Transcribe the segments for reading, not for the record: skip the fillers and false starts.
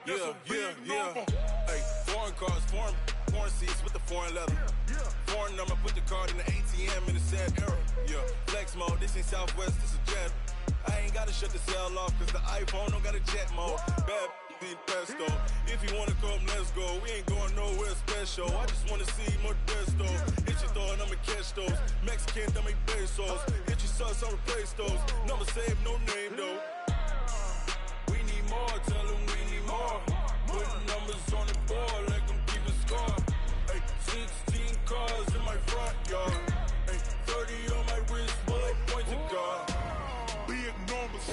Yeah. Hey, foreign cars, foreign seats with the foreign leather. Foreign number, put the card in the ATM in the sad era. Yeah, flex mode, this ain't Southwest, this is Jet. I ain't gotta shut the cell off, cause the iPhone don't got a jet mode. Bad in pesto. If you wanna come, let's go. We ain't going nowhere special. I just wanna see more desto. Hit your throw and I'ma catch those. Mexican, don't make pesos. Hit your sauce, I'll replace those. Number save, no name though. We need more, tell them we need more. Putting numbers on the board, like them keep a score. Hey, 16 cars in my front yard. Hey, 30 on my wrist, bullet point to God. Big numbers.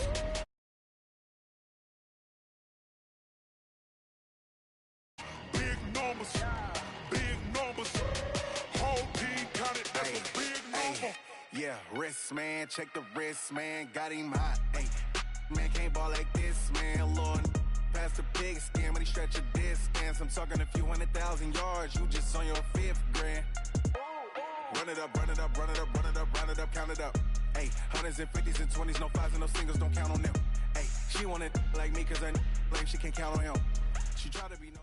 Big numbers. Big numbers. Whole team counted, that's a big number. Yeah, wrist man, check the wrist man, got him hot. Hey, man can't ball like this, man. Lord, past the pig skin when he stretch a distance. I'm talking a few 100,000 yards, you just on your 5th grand. Run it up, run it up, run it up, run it up, run it up, count it up. Hey, hundreds and 50s and 20s, no 5s and no singles, don't count on them. Hey, she want it like me cause her blame, she can't count on him. She try to be no.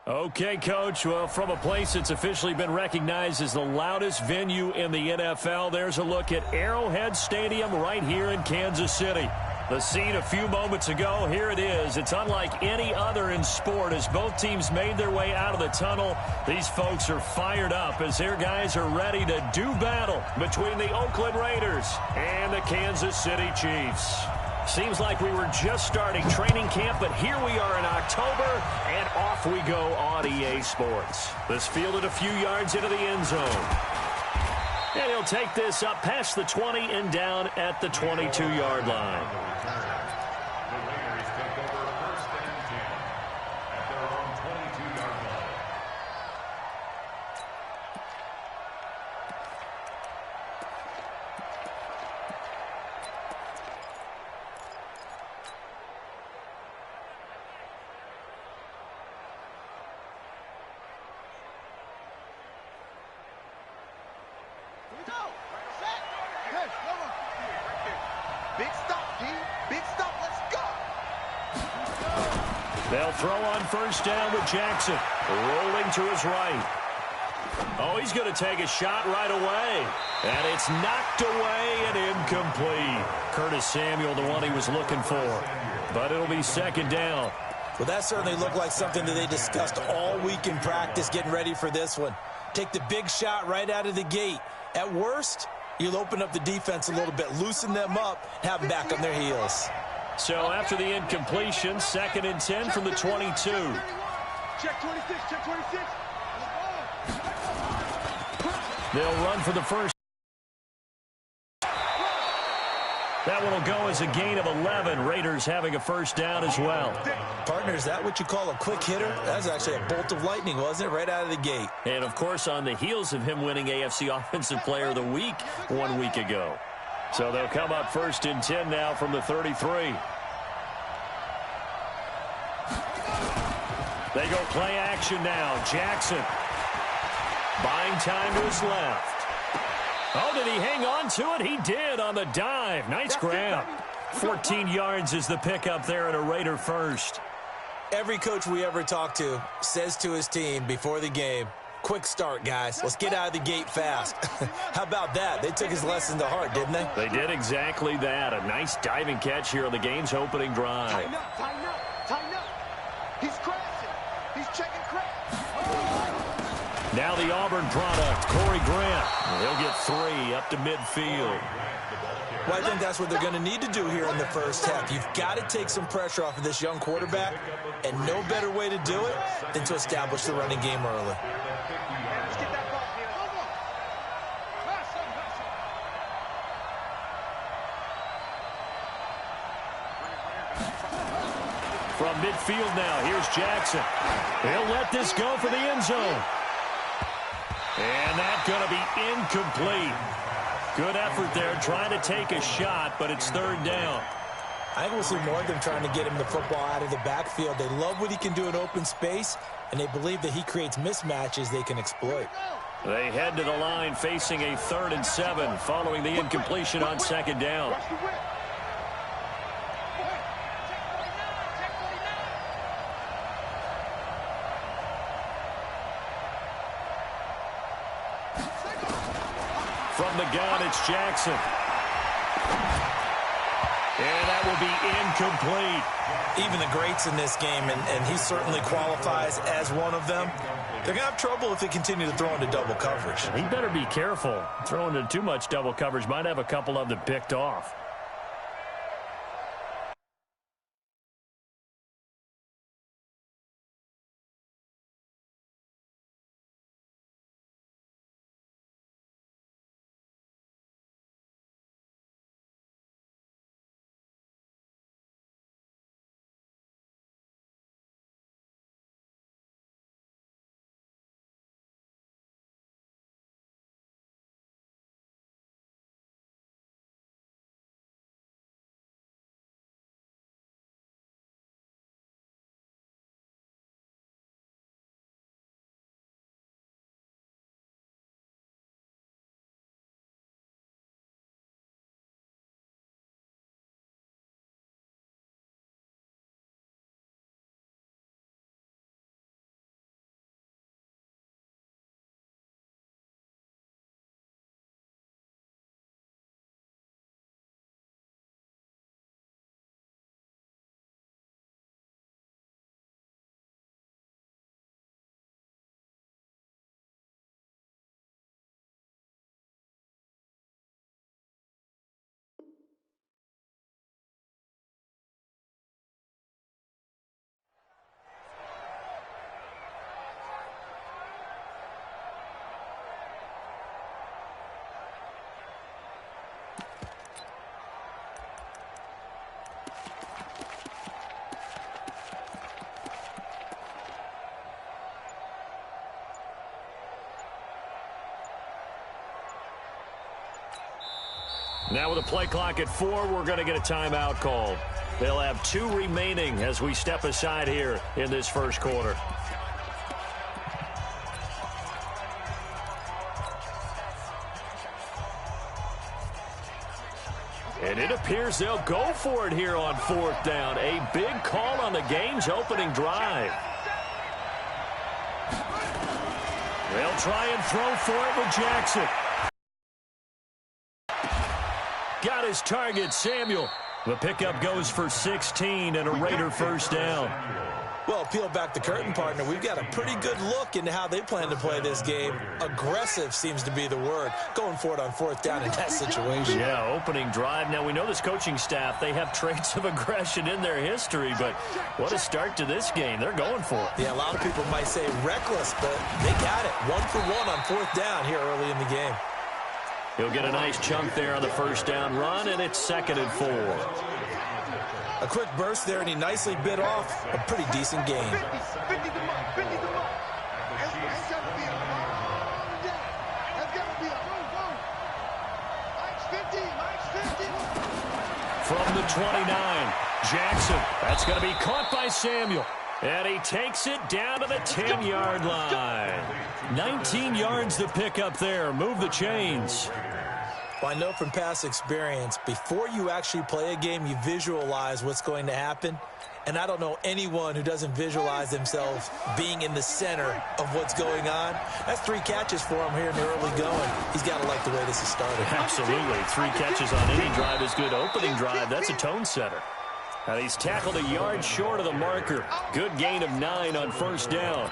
Okay, Coach. Well, from a place that's officially been recognized as the loudest venue in the NFL, there's a look at Arrowhead Stadium right here in Kansas City. The scene a few moments ago, here it is. It's unlike any other in sport as both teams made their way out of the tunnel. These folks are fired up as their guys are ready to do battle between the Oakland Raiders and the Kansas City Chiefs. Seems like we were just starting training camp, but here we are in October, and off we go on EA Sports. This fielded a few yards into the end zone. And he'll take this up past the 20 and down at the 22-yard line. They'll throw on first down with Jackson. Rolling to his right. Oh, he's going to take a shot right away. And it's knocked away and incomplete. Curtis Samuel, the one he was looking for. But it'll be second down. Well, that certainly looked like something that they discussed all week in practice, getting ready for this one. Take the big shot right out of the gate. At worst, you'll open up the defense a little bit, loosen them up, have them back on their heels. So after the incompletion, 2nd and 10 from the 22. Check 26, check 26. They'll run for the first. That one will go as a gain of 11. Raiders having a first down as well. Partner, is that what you call a quick hitter? That was actually a bolt of lightning, wasn't it? Right out of the gate. And, of course, on the heels of him winning AFC Offensive Player of the Week 1 week ago. So they'll come up 1st and 10 now from the 33. They go play action now. Jackson buying time to his left. Oh, did he hang on to it? He did on the dive. Nice grab. 14 yards is the pickup there in a Raider first. Every coach we ever talk to says to his team before the game, quick start, guys. Let's get out of the gate fast. How about that? They took his lesson to heart, didn't they? They did exactly that. A nice diving catch here on the game's opening drive. Tighten up, tighten up, tighten up. He's crashing. He's checking crash. Now the Auburn product, Corey Grant. He'll get 3 up to midfield. Well, I think that's what they're going to need to do here in the first half. You've got to take some pressure off of this young quarterback, and no better way to do it than to establish the running game early. From midfield now, here's Jackson. He'll let this go for the end zone. And that's going to be incomplete. Good effort there, trying to take a shot, but it's 3rd down. I think we'll see more of them trying to get him the football out of the backfield. They love what he can do in open space, and they believe that he creates mismatches they can exploit. They head to the line facing a 3rd and 7 following the incompletion on 2nd down. From the gun, it's Jackson. And that will be incomplete. Even the greats in this game, and he certainly qualifies as one of them, they're going to have trouble if they continue to throw into double coverage. He better be careful. Throwing into too much double coverage might have a couple of them picked off. Now with a play clock at 4, we're going to get a timeout called. They'll have 2 remaining as we step aside here in this first quarter. And it appears they'll go for it here on 4th down. A big call on the game's opening drive. They'll try and throw for it with Jackson. Got his target, Samuel. The pickup goes for 16 and a Raider first down. Well, peel back the curtain, partner. We've got a pretty good look into how they plan to play this game. Aggressive seems to be the word. Going for it on 4th down in that situation. Yeah, opening drive. Now, we know this coaching staff, they have traits of aggression in their history, but what a start to this game. They're going for it. Yeah, a lot of people might say reckless, but they got it. 1 for 1 on 4th down here early in the game. He'll get a nice chunk there on the first down run, and it's 2nd and 4. A quick burst there, and he nicely bit off a pretty decent gain. From the 29, Jackson. That's going to be caught by Samuel. And he takes it down to the 10-yard line. 19 yards to pick up there. Move the chains. Well, I know from past experience, before you actually play a game, you visualize what's going to happen. And I don't know anyone who doesn't visualize themselves being in the center of what's going on. That's 3 catches for him here in the early going. He's got to like the way this has started. Absolutely. 3 catches on any drive is good. Opening drive, that's a tone setter. And he's tackled a yard short of the marker. Good gain of 9 on first down.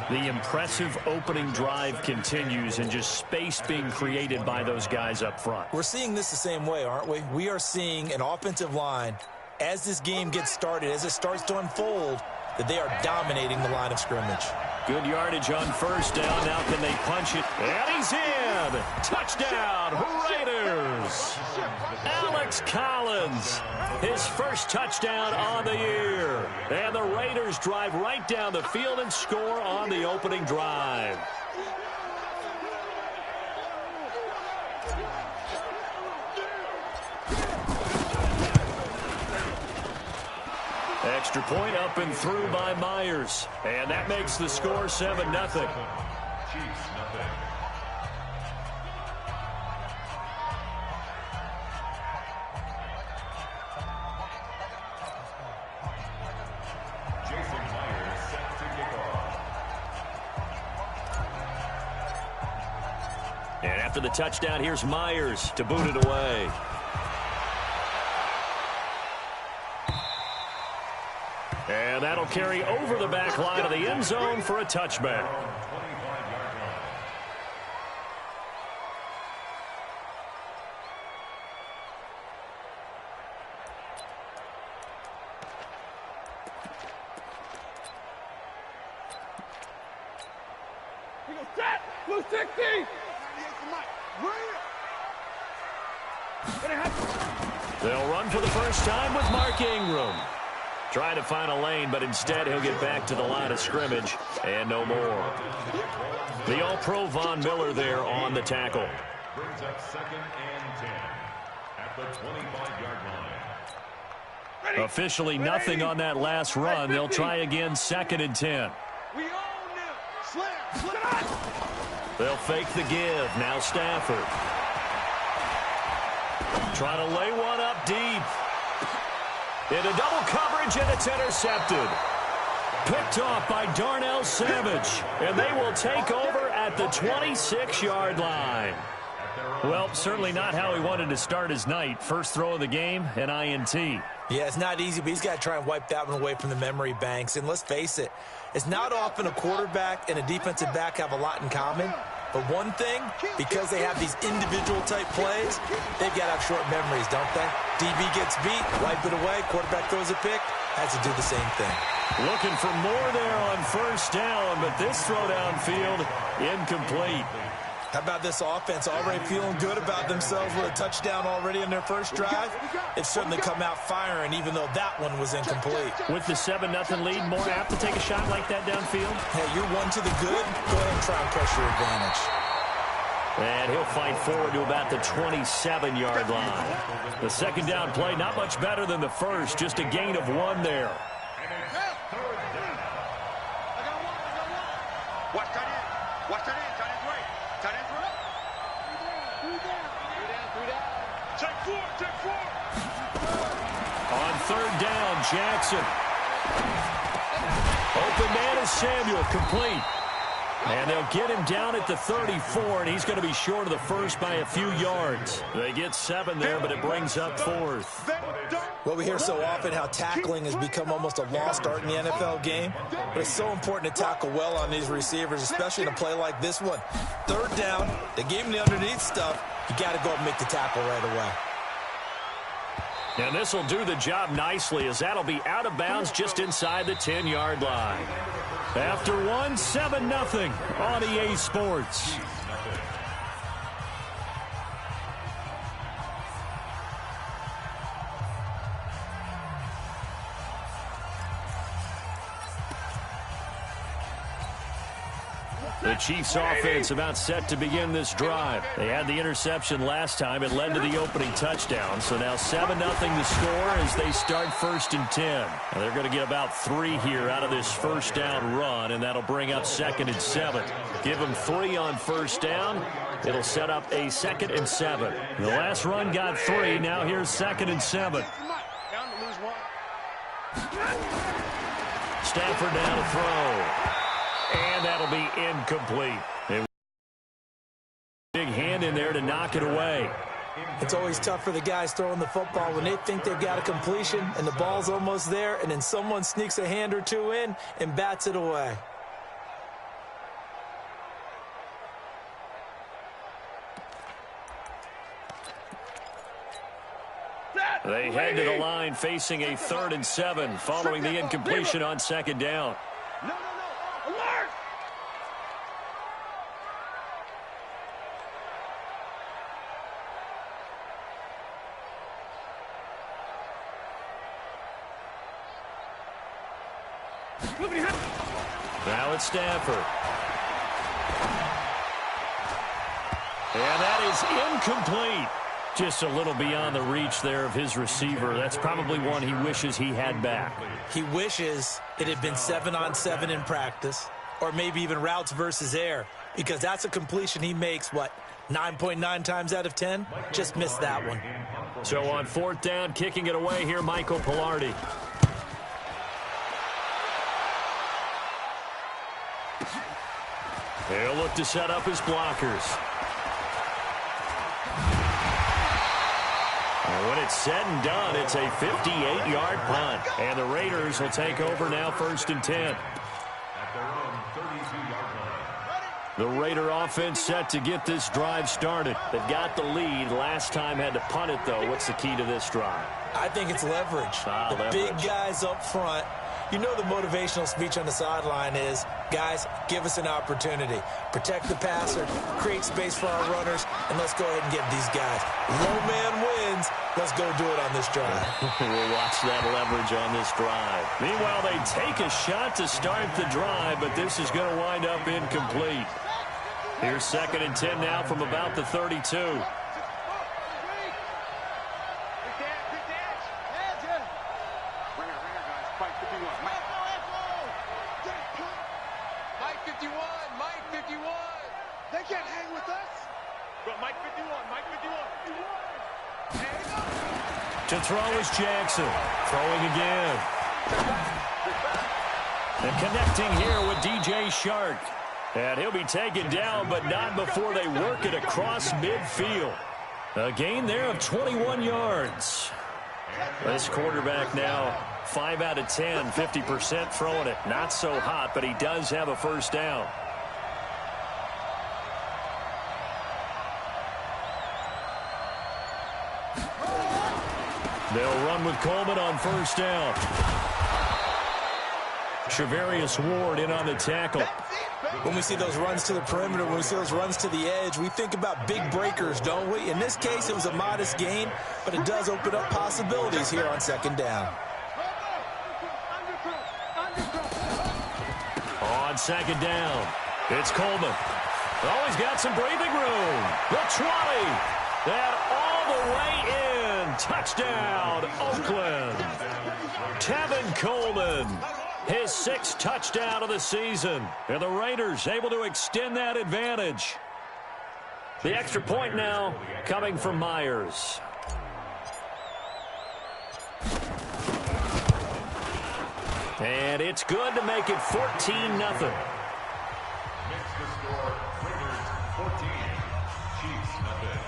The impressive opening drive continues, and just space being created by those guys up front. We're seeing this the same way, aren't we? We are seeing an offensive line, as this game gets started, as it starts to unfold, that they are dominating the line of scrimmage. Good yardage on first down. Now can they punch it? And he's in. Touchdown, Raiders. Alex Collins, his first touchdown on the year. And the Raiders drive right down the field and score on the opening drive. Extra point up and through by Myers. And that makes the score 7-0. And After the touchdown, here's Myers to boot it away. And that'll carry over the back line of the end zone for a touchback. They'll run for the first time with Mark Ingram. Trying to find a lane, but instead he'll get back to the line of scrimmage and no more. The All-Pro Von Miller there on the tackle. Brings up 2nd and 10 at the 25-yard line. Officially nothing on that last run. They'll try again 2nd and 10. We own them. Slam. They'll fake the give. Now Stafford. Trying to lay one up deep. Into double coverage, and it's intercepted. Picked off by Darnell Savage, and they will take over at the 26-yard line. Well, certainly not how he wanted to start his night. First throw of the game, an INT. Yeah, it's not easy, but he's got to try and wipe that one away from the memory banks. And let's face it, it's not often a quarterback and a defensive back have a lot in common. But one thing, because they have these individual-type plays, they've got to have short memories, don't they? DB gets beat, wipe it away, quarterback throws a pick, has to do the same thing. Looking for more there on first down, but this throw downfield, incomplete. How about this offense already feeling good about themselves with a touchdown already in their first drive? They've certainly come out firing, even though that one was incomplete. With the 7-0 lead, more apt to take a shot like that downfield? Hey, you're one to the good. Go ahead and try and press your advantage. And he'll fight forward to about the 27-yard line. The second down play, not much better than the first, just a gain of 1 there. Watch that in. Watch that in. Tight end's right. Tight end's right. 3 down. Check 4. On third down, Jackson. Open man is Samuel, complete. And they'll get him down at the 34, and he's going to be short of the first by a few yards. They get 7 there, but it brings up 4th. Well, we hear so often how tackling has become almost a lost art in the NFL game. But it's so important to tackle well on these receivers, especially in a play like this one. Third down, they gave him the underneath stuff. You got to go and make the tackle right away. And this will do the job nicely, as that'll be out of bounds just inside the 10-yard line. After 1, 7-0 on EA Sports. The Chiefs offense about set to begin this drive. They had the interception last time. It led to the opening touchdown. So now 7-0 the score as they start 1st and 10. And they're going to get about 3 here out of this first down run, and that'll bring up 2nd and 7. Give them 3 on first down. It'll set up a 2nd and 7. The last run got 3. Now here's 2nd and 7. Stafford down to throw. And that'll be incomplete. Big hand in there to knock it away. It's always tough for the guys throwing the football when they think they've got a completion and the ball's almost there, and then someone sneaks a hand or two in and bats it away. They head to the line facing a 3rd and 7 following the incompletion on 2nd down. Alert! Now it's Stafford. And that is incomplete. Just a little beyond the reach there of his receiver. That's probably one he wishes he had back. He wishes it had been 7-on-7 in practice, or maybe even routes versus air, because that's a completion he makes, 9.9 times out of 10? Just missed that one. So on 4th down, kicking it away here, Michael Pilardi. He'll look to set up his blockers. And when it's said and done, it's a 58-yard punt. And the Raiders will take over now 1st and 10. At their own 32-yard line. The Raider offense set to get this drive started. They've got the lead. Last time had to punt it, though. What's the key to this drive? I think it's leverage. The big guys up front. You know the motivational speech on the sideline is, guys, give us an opportunity. Protect the passer, create space for our runners, and let's go ahead and get these guys. Low man wins. Let's go do it on this drive. We'll watch that leverage on this drive. Meanwhile, they take a shot to start the drive, but this is going to wind up incomplete. Here's 2nd and 10 now from about the 32. To throw is Jackson. Throwing again. And connecting here with DJ Shark. And he'll be taken down, but not before they work it across midfield. A gain there of 21 yards. This quarterback now 5 out of 10, 50% throwing it. Not so hot, but he does have a first down. They'll run with Coleman on first down. Shavarius Ward in on the tackle. When we see those runs to the perimeter, when we see those runs to the edge, we think about big breakers, don't we? In this case, it was a modest gain, but it does open up possibilities here on 2nd down. On 2nd down, it's Coleman. Oh, he's got some breathing room. The 20. And all the way in. Touchdown, Oakland. Tevin Coleman. His 6th touchdown of the season. And the Raiders able to extend that advantage. The extra point now coming from Myers. And it's good to make it 14-0. Makes the score Raiders 14, Chiefs nothing.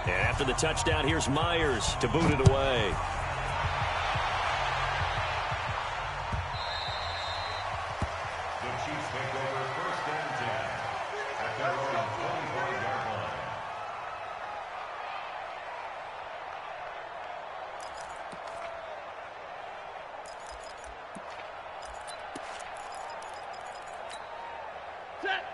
And after the touchdown, here's Myers to boot it away. The Chiefs take over 1st and 10 at their own 25-yard line.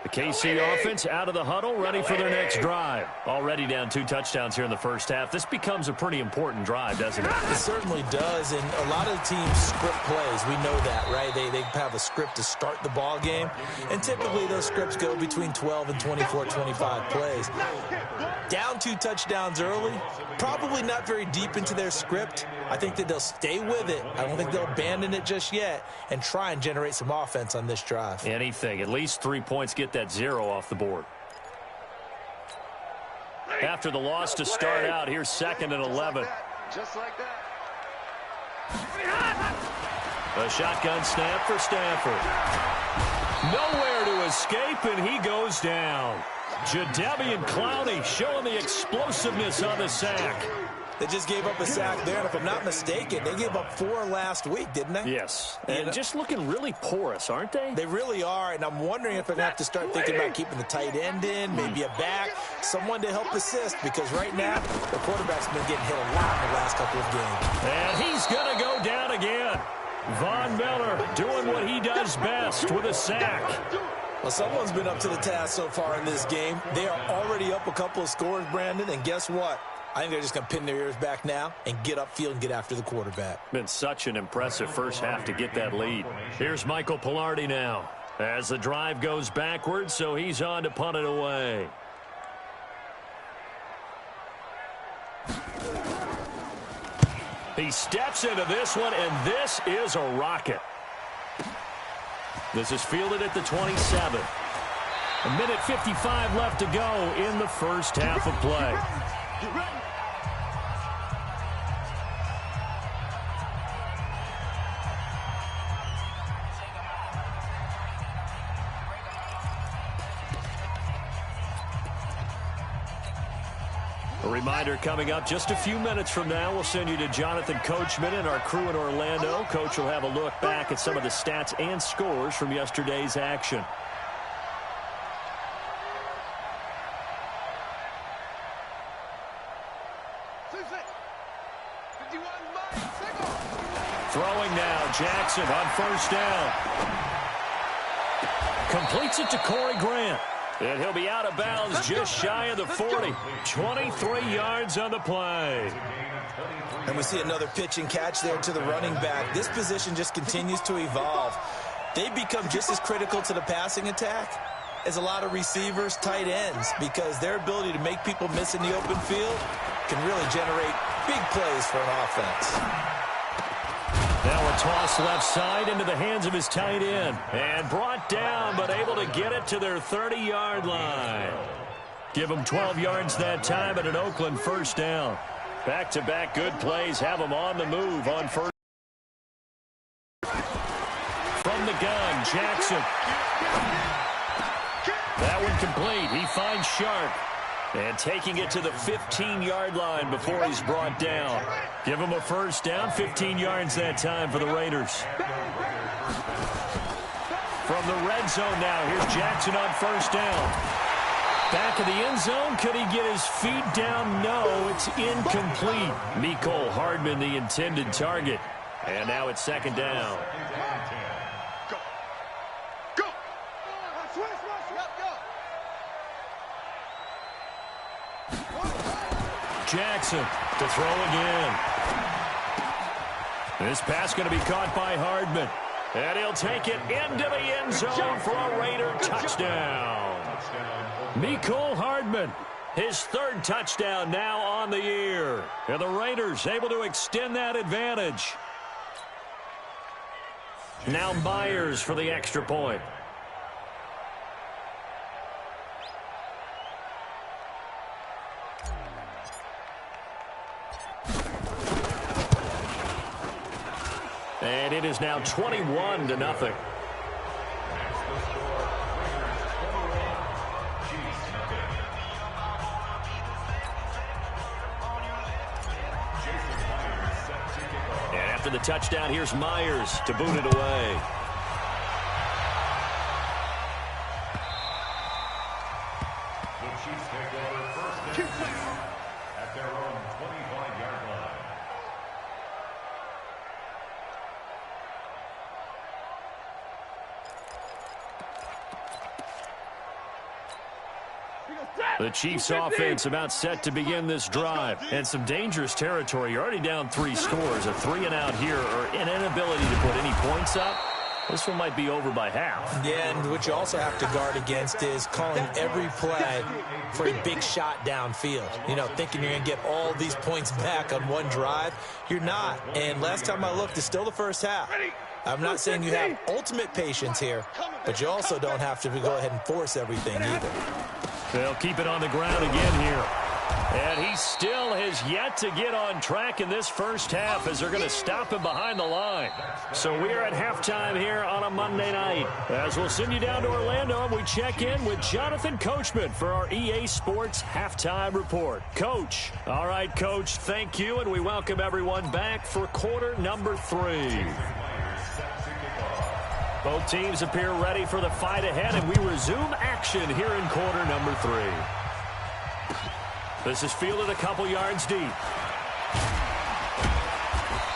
The KC offense out of the huddle, ready for their next drive. Already down 2 touchdowns here in the first half. This becomes a pretty important drive, doesn't it? It certainly does, and a lot of teams script plays. We know that, right? They have a script to start the ball game, and typically those scripts go between 12 and 24, 25 plays. Down 2 touchdowns early, probably not very deep into their script. I think that they'll stay with it. I don't think they'll abandon it just yet and try and generate some offense on this drive. Anything. At least 3 points, get that 0 off the board. After the loss to start out, here's 2nd and 11. Just like that. A shotgun snap for Stafford. Nowhere to escape, and he goes down. Jadeveon Clowney showing the explosiveness on the sack. They just gave up a sack there, and if I'm not mistaken, they gave up 4 last week, didn't they? Yes, and just looking really porous, aren't they? They really are, and I'm wondering if they're going to have to start thinking about keeping the tight end in, maybe a back, someone to help assist, because right now, the quarterback's been getting hit a lot in the last couple of games. And he's going to go down again. Von Miller doing what he does best with a sack. Well, someone's been up to the task so far in this game. They are already up a couple of scores, Brandon, and guess what? I think they're just going to pin their ears back now and get upfield and get after the quarterback. Been such an impressive first half to get that lead. Here's Michael Pilardi now as the drive goes backwards, so he's on to punt it away. He steps into this one, and this is a rocket. This is fielded at the 27. A minute 55 left to go in the first half of play. Reminder coming up just a few minutes from now, we'll send you to Jonathan Coachman and our crew in Orlando. Coach will have a look back at some of the stats and scores from yesterday's action. Throwing now, Jackson on first down. Completes it to Corey Grant. And he'll be out of bounds just shy of the 40. 23 yards on the play. And we see another pitch and catch there to the running back. This position just continues to evolve. They become just as critical to the passing attack as a lot of receivers, tight ends, because their ability to make people miss in the open field can really generate big plays for an offense. Now a toss left side into the hands of his tight end. And brought down, but able to get it to their 30-yard line. Give them 12 yards that time at an Oakland first down. Back-to-back good plays have them on the move on first. From the gun, Jackson. That one complete. He finds Sharp. And taking it to the 15-yard line before he's brought down. Give him a first down, 15 yards that time for the Raiders. From the red zone now, here's Jackson on first down. Back of the end zone, could he get his feet down? No, it's incomplete. Mecole Hardman, the intended target. And now it's second down. Jackson to throw again. This pass going to be caught by Hardman. And he'll take it into the end zone for a Raider touchdown. Mecole Hardman, his third touchdown now on the year. And the Raiders able to extend that advantage. Now Myers for the extra point. And it is now 21-0. And after the touchdown, here's Myers to boot it away. The Chiefs take over first and 10 at their own 25-yard line. The Chiefs offense about set to begin this drive. And some dangerous territory. You're already down 3 scores. A 3-and-out here or an inability to put any points up. This one might be over by half. Yeah, and what you also have to guard against is calling every play for a big shot downfield. You know, thinking you're going to get all these points back on one drive. You're not. And last time I looked, it's still the first half. I'm not saying you have ultimate patience here, but you also don't have to go ahead and force everything either. They'll keep it on the ground again here. And he still has yet to get on track in this first half as they're going to stop him behind the line. So we're at halftime here on a Monday night. As we'll send you down to Orlando, and we check in with Jonathan Coachman for our EA Sports Halftime Report. Coach. All right, Coach, thank you, and we welcome everyone back for quarter number 3. Both teams appear ready for the fight ahead, and we resume action here in quarter number 3. This is fielded a couple yards deep.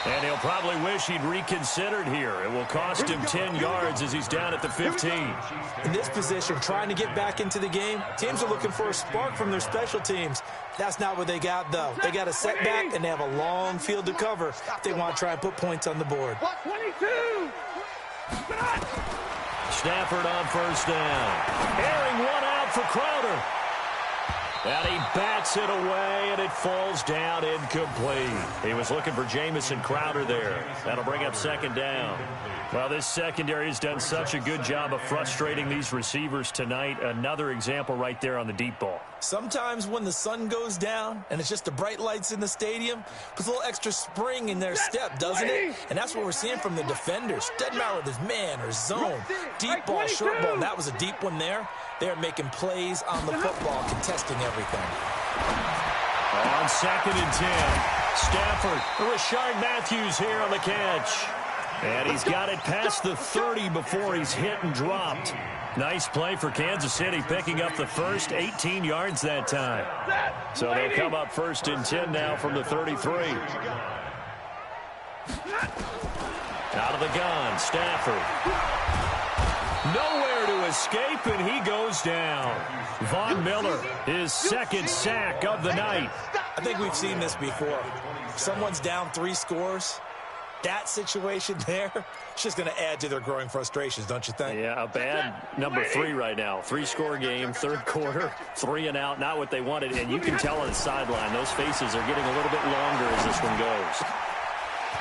And he'll probably wish he'd reconsidered here. It will cost him 10 yards as he's down at the 15. In this position, trying to get back into the game, teams are looking for a spark from their special teams. That's not what they got, though. They got a setback, and they have a long field to cover if they want to try and put points on the board. 22! Stafford on first down. Airing one out for Crowder. And he bats it away, and it falls down incomplete. He was looking for Jamison Crowder there. That'll bring up second down. Well, this secondary has done such a good job of frustrating these receivers tonight. Another example right there on the deep ball. Sometimes when the sun goes down and it's just the bright lights in the stadium, puts a little extra spring in their step, doesn't it? And that's what we're seeing from the defenders. Doesn't matter whether it's man or zone. Deep ball, short ball, and that was a deep one there. They're making plays on the football, contesting everything. On 2nd and 10, Stafford, Rashard Matthews here on the catch. And he's got it past the 30 before he's hit and dropped. Nice play for Kansas City, picking up the first 18 yards that time. So they'll come up 1st and 10 now from the 33. Out of the gun, Stafford. Nowhere to escape, and he goes down. Von Miller, his 2nd sack of the night. I think we've seen this before. Someone's down 3 scores. That situation there, it's just going to add to their growing frustrations, don't you think? Yeah, a bad number 3 right now. 3-score game, 3rd quarter, 3 and out, not what they wanted. And you can tell on the sideline, those faces are getting a little bit longer as this one goes.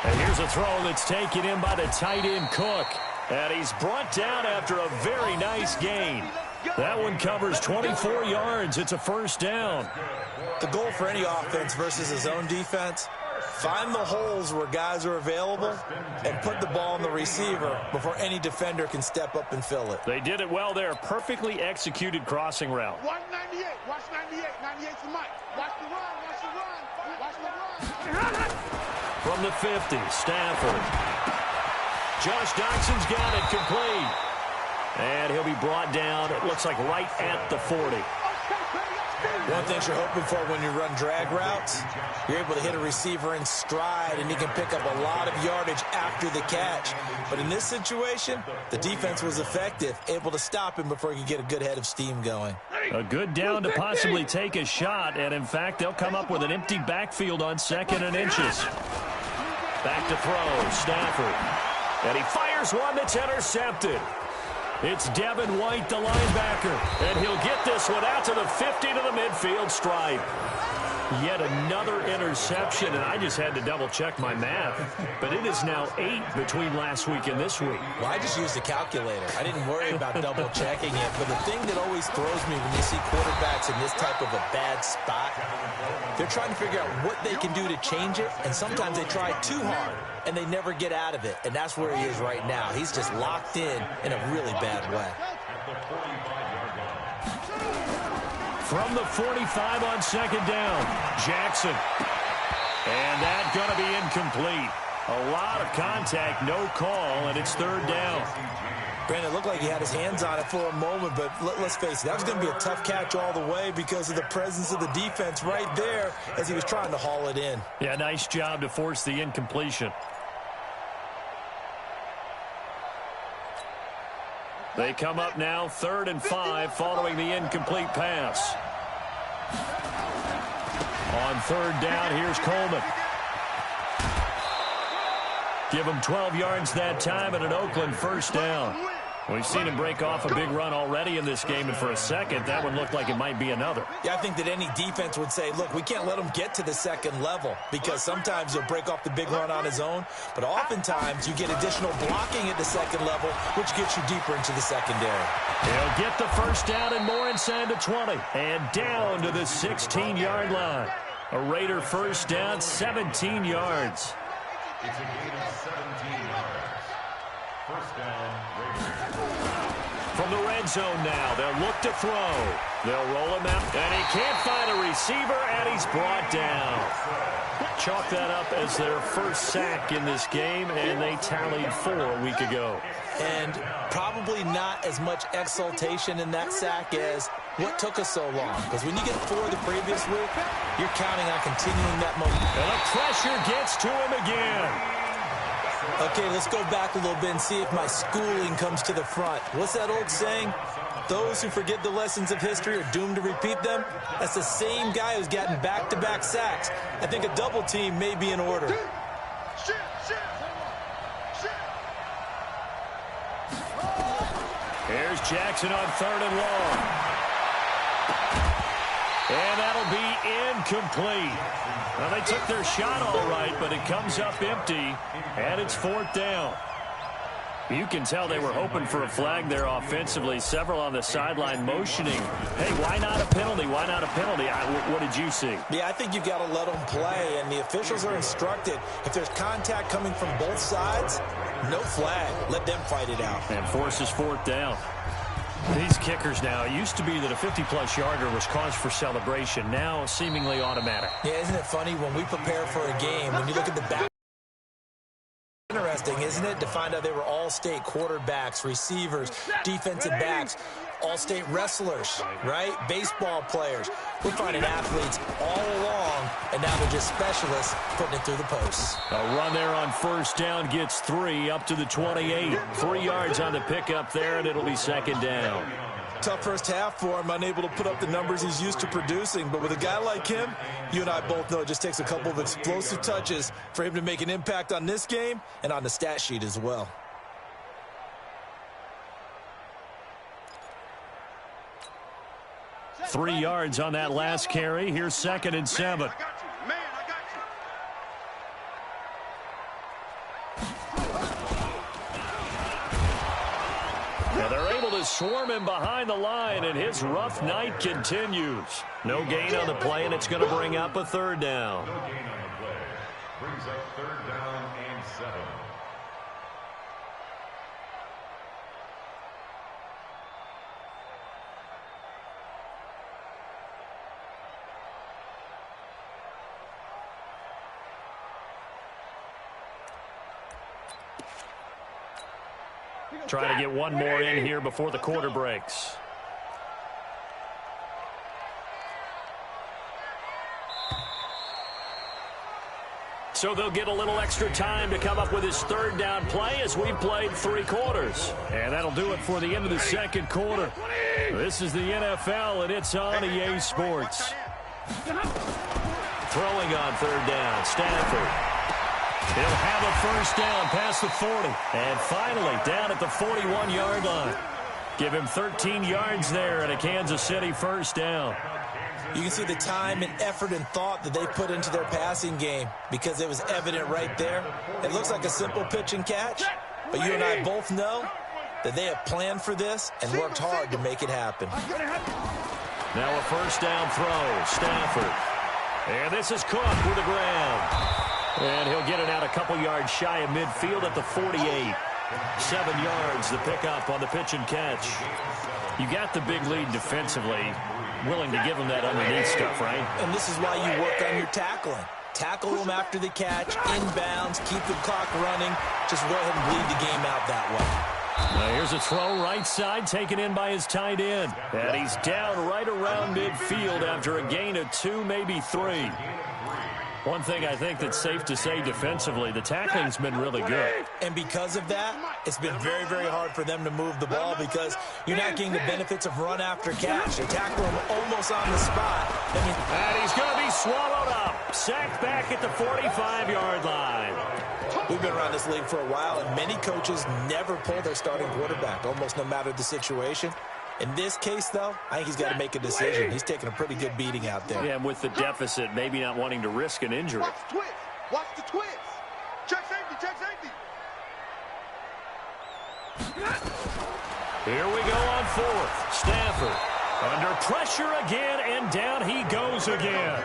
And here's a throw that's taken in by the tight end Cook. And he's brought down after a very nice gain. That one covers 24 yards. It's a 1st down. The goal for any offense versus a zone defense, find the holes where guys are available and put the ball on the receiver before any defender can step up and fill it. They did it well there. Perfectly executed crossing route. Watch 98. Watch 98. 98's the mic. Watch the run. Watch the run. Watch the run. From the 50, Stafford. Josh Doxson's got it complete. And he'll be brought down, it looks like right at the 40. One thing you're hoping for when you run drag routes, you're able to hit a receiver in stride, and he can pick up a lot of yardage after the catch. But in this situation, the defense was effective, able to stop him before he could get a good head of steam going. A good down to possibly take a shot, and in fact, they'll come up with an empty backfield on 2nd and inches. Back to throw, Stafford. And he fires one that's intercepted. It's Devin White, the linebacker, and he'll get this one out to the 50 to the midfield stripe. Yet another interception, and I just had to double-check my math. But it is now 8 between last week and this week. Well, I just used a calculator. I didn't worry about double-checking it. But the thing that always throws me when you see quarterbacks in this type of a bad spot, they're trying to figure out what they can do to change it, and sometimes they try too hard, and they never get out of it. And that's where he is right now. He's just locked in a really bad way. From the 45 on 2nd down, Jackson. And that's going to be incomplete. A lot of contact, no call, and it's 3rd down. Brandon, it looked like he had his hands on it for a moment, but let's face it, that was going to be a tough catch all the way because of the presence of the defense right there as he was trying to haul it in. Yeah, nice job to force the incompletion. They come up now 3rd and 5 following the incomplete pass. On 3rd down, here's Coleman. Give him 12 yards that time and an Oakland 1st down. We've seen him break off a big run already in this game, and for a second, that one looked like it might be another. Yeah, I think that any defense would say, look, we can't let him get to the 2nd level because sometimes he'll break off the big run on his own, but oftentimes you get additional blocking at the 2nd level, which gets you deeper into the secondary. He'll get the 1st down and more inside the 20, and down to the 16-yard line. A Raider 1st down, 17 yards. It's a gain of 17 yards. 1st down, Raiders. From the red zone now, they'll look to throw. They'll roll him out, and he can't find a receiver, and he's brought down. Chalk that up as their 1st sack in this game, and they tallied 4 a week ago. And probably not as much exultation in that sack as what took us so long. Because when you get 4 the previous week, you're counting on continuing that momentum. And the pressure gets to him again. Okay, let's go back a little bit and see if my schooling comes to the front. What's that old saying? Those who forget the lessons of history are doomed to repeat them. That's the same guy who's gotten back-to-back sacks. I think a double team may be in order. Here's Jackson on 3rd and long. And that'll be incomplete. Well, they took their shot all right, but it comes up empty, and it's 4th down. You can tell they were hoping for a flag there offensively. Several on the sideline motioning. Hey, why not a penalty? Why not a penalty? What did you see? Yeah, I think you've got to let them play, and the officials are instructed. If there's contact coming from both sides, no flag. Let them fight it out. And forces 4th down. These kickers now, it used to be that a 50-plus yarder was cause for celebration. Now, seemingly automatic. Yeah, isn't it funny when we prepare for a game, when you look at the back, interesting, isn't it, to find out they were all-state quarterbacks, receivers, defensive backs, all-state wrestlers, right? Baseball players. We're finding athletes all along, and now they're just specialists putting it through the posts. A run there on first down gets 3 up to the 28. 3 yards on the pickup there, and it'll be second down. Tough first half for him, unable to put up the numbers he's used to producing. But with a guy like him, you and I both know it just takes a couple of explosive touches for him to make an impact on this game and on the stat sheet as well. Three yards on that last carry. Here's 2nd and 7. Now they're able to swarm him behind the line, and his rough night continues. No gain on the play, and it's going to bring up a 3rd down. No gain on the play. Brings up 3rd down and 7. Try to get one more in here before the quarter breaks. So they'll get a little extra time to come up with his 3rd down play as we've played 3 quarters. And that'll do it for the end of the 2nd quarter. This is the NFL, and it's on EA Sports. Throwing on 3rd down, Stanford. He'll have a first down past the 40. And finally, down at the 41-yard line. Give him 13 yards there and a Kansas City first down. You can see the time and effort and thought that they put into their passing game because it was evident right there. It looks like a simple pitch and catch, but you and I both know that they have planned for this and worked hard to make it happen. Now a first down throw, Stafford. And this is Cook with the ground. And he'll get it out a couple yards shy of midfield at the 48. 7 yards, the pickup on the pitch and catch. You got the big lead defensively, willing to give them that underneath stuff, right? And this is why you work on your tackling. Tackle them after the catch, inbounds, keep the clock running. Just go ahead and bleed the game out that way. Now here's a throw right side, taken in by his tight end. And he's down right around midfield after a gain of 2, maybe 3. One thing I think that's safe to say defensively, the tackling's been really good. And because of that, it's been very, very hard for them to move the ball because you're not getting the benefits of run after catch. They tackle him almost on the spot. And he's going to be swallowed up. Sacked back at the 45-yard line. We've been around this league for a while, and many coaches never pull their starting quarterback, almost no matter the situation. In this case, though, I think he's got to make a decision. He's taking a pretty good beating out there. Yeah, and with the deficit, maybe not wanting to risk an injury. Watch the twist. Watch the twist. Check safety. Check safety. Here we go on 4th. Stafford under pressure again, and down he goes again.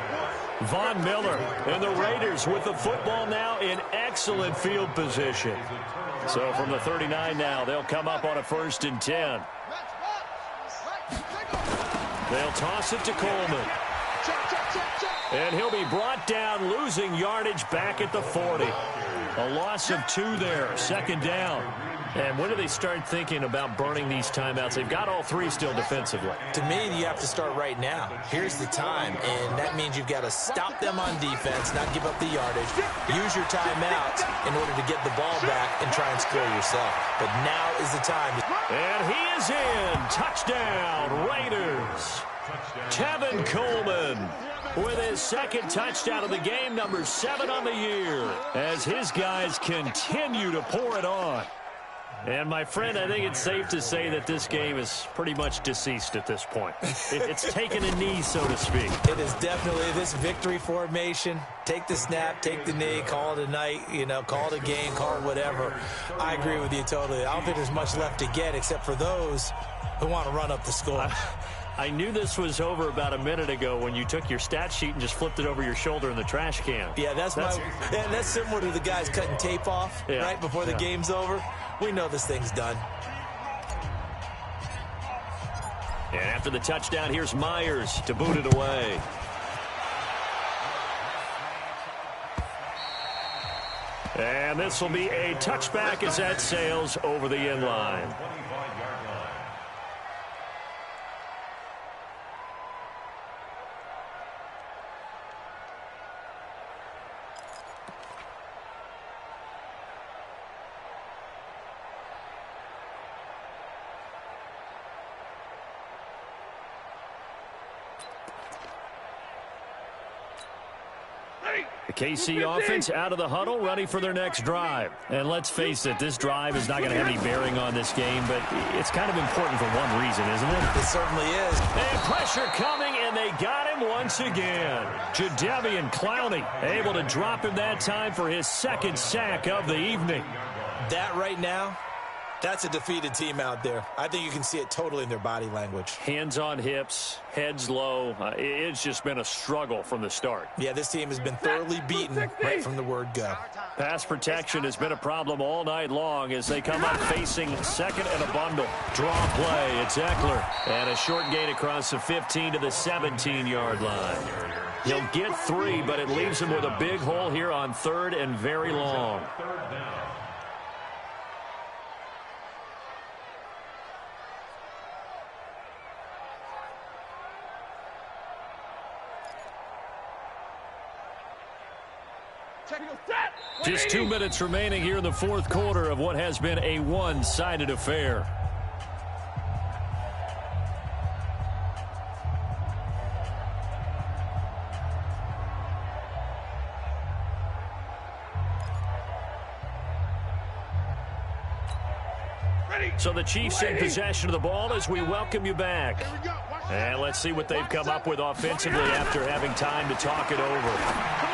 Von Miller and the Raiders with the football now in excellent field position. So from the 39 now, they'll come up on a 1st and 10. They'll toss it to Coleman. And he'll be brought down, losing yardage back at the 40. A loss of 2 there, 2nd down. And when do they start thinking about burning these timeouts? They've got all 3 still defensively. To me, you have to start right now. Here's the time, and that means you've got to stop them on defense, not give up the yardage. Use your timeouts in order to get the ball back and try and score yourself. But now is the time. And he is in. Touchdown, Raiders. Tevin Coleman with his 2nd touchdown of the game, number 7 on the year, as his guys continue to pour it on. And, my friend, I think it's safe to say that this game is pretty much deceased at this point. It's taken a knee, so to speak. It is definitely this victory formation. Take the snap, take the knee, call it a night, call it a game, call it whatever. I agree with you totally. I don't think there's much left to get except for those who want to run up the score. I knew this was over about a minute ago when you took your stat sheet and just flipped it over your shoulder in the trash can. Yeah, that's similar to the guys cutting tape off right before the game's over. We know this thing's done. And after the touchdown, here's Myers to boot it away. And this will be a touchback as that sails over the end line. The KC offense out of the huddle, ready for their next drive. And let's face it, this drive is not going to have any bearing on this game, but it's kind of important for one reason, isn't it? It certainly is. And pressure coming, and they got him once again. Jadeveon Clowney able to drop him that time for his second sack of the evening. That right now, that's a defeated team out there. I think you can see it totally in their body language. Hands on hips, heads low. It's just been a struggle from the start. Yeah, this team has been thoroughly beaten right from the word go. Pass protection has been a problem all night long as they come up facing second and a bundle. Draw play, it's Eckler. And a short gain across the 15 to the 17-yard line. He'll get 3, but it leaves him with a big hole here on third and very long. Just 2 minutes remaining here in the fourth quarter of what has been a one-sided affair. So the Chiefs in possession of the ball as we welcome you back. And let's see what they've come up with offensively after having time to talk it over.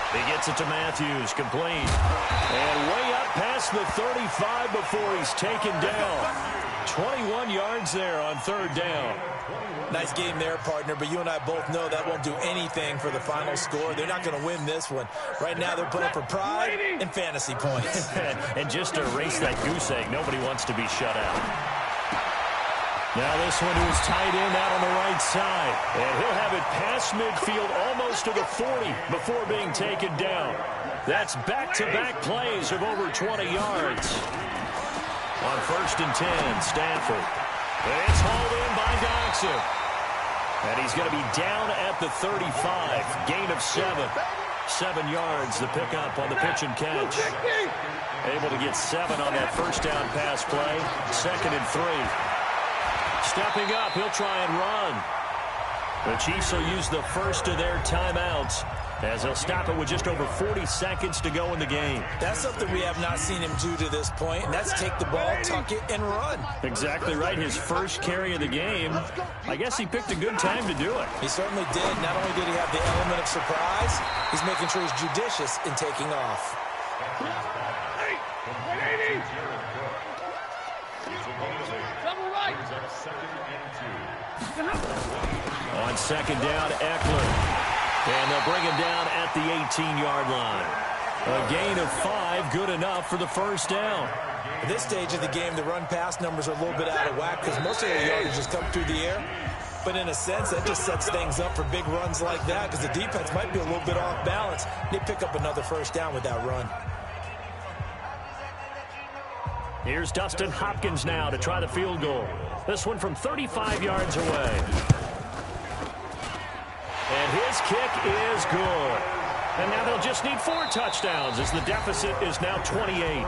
He gets it to Matthews, complete. And way up past the 35 before he's taken down. 21 yards there on third down. Nice game there, partner, but you and I both know that won't do anything for the final score. They're not going to win this one. Right now they're playing for pride and fantasy points. And just to erase that goose egg, nobody wants to be shut out. Now this one was tight end out on the right side. And he'll have it past midfield almost to the 40 before being taken down. That's back-to-back plays of over 20 yards. On 1st and 10, Stafford. It's hauled in by Doxson. And he's going to be down at the 35. Gain of 7. 7 yards, the pickup on the pitch and catch. Able to get 7 on that first down pass play. 2nd and 3. Stepping up, he'll try and run. The Chiefs will use the first of their timeouts as they'll stop it with just over 40 seconds to go in the game. That's something we have not seen him do to this point, and that's take the ball, tuck it, and run. Exactly right. His first carry of the game. I guess he picked a good time to do it. He certainly did. Not only did he have the element of surprise, he's making sure he's judicious in taking off. On 2nd down, Eckler. And they'll bring him down at the 18-yard line. A gain of 5, good enough for the first down. At this stage of the game, the run-pass numbers are a little bit out of whack because most of the yardage just come through the air. But in a sense, that just sets things up for big runs like that because the defense might be a little bit off balance. They pick up another first down with that run. Here's Dustin Hopkins now to try the field goal. This one from 35 yards away. And his kick is good. And now they'll just need 4 touchdowns as the deficit is now 28.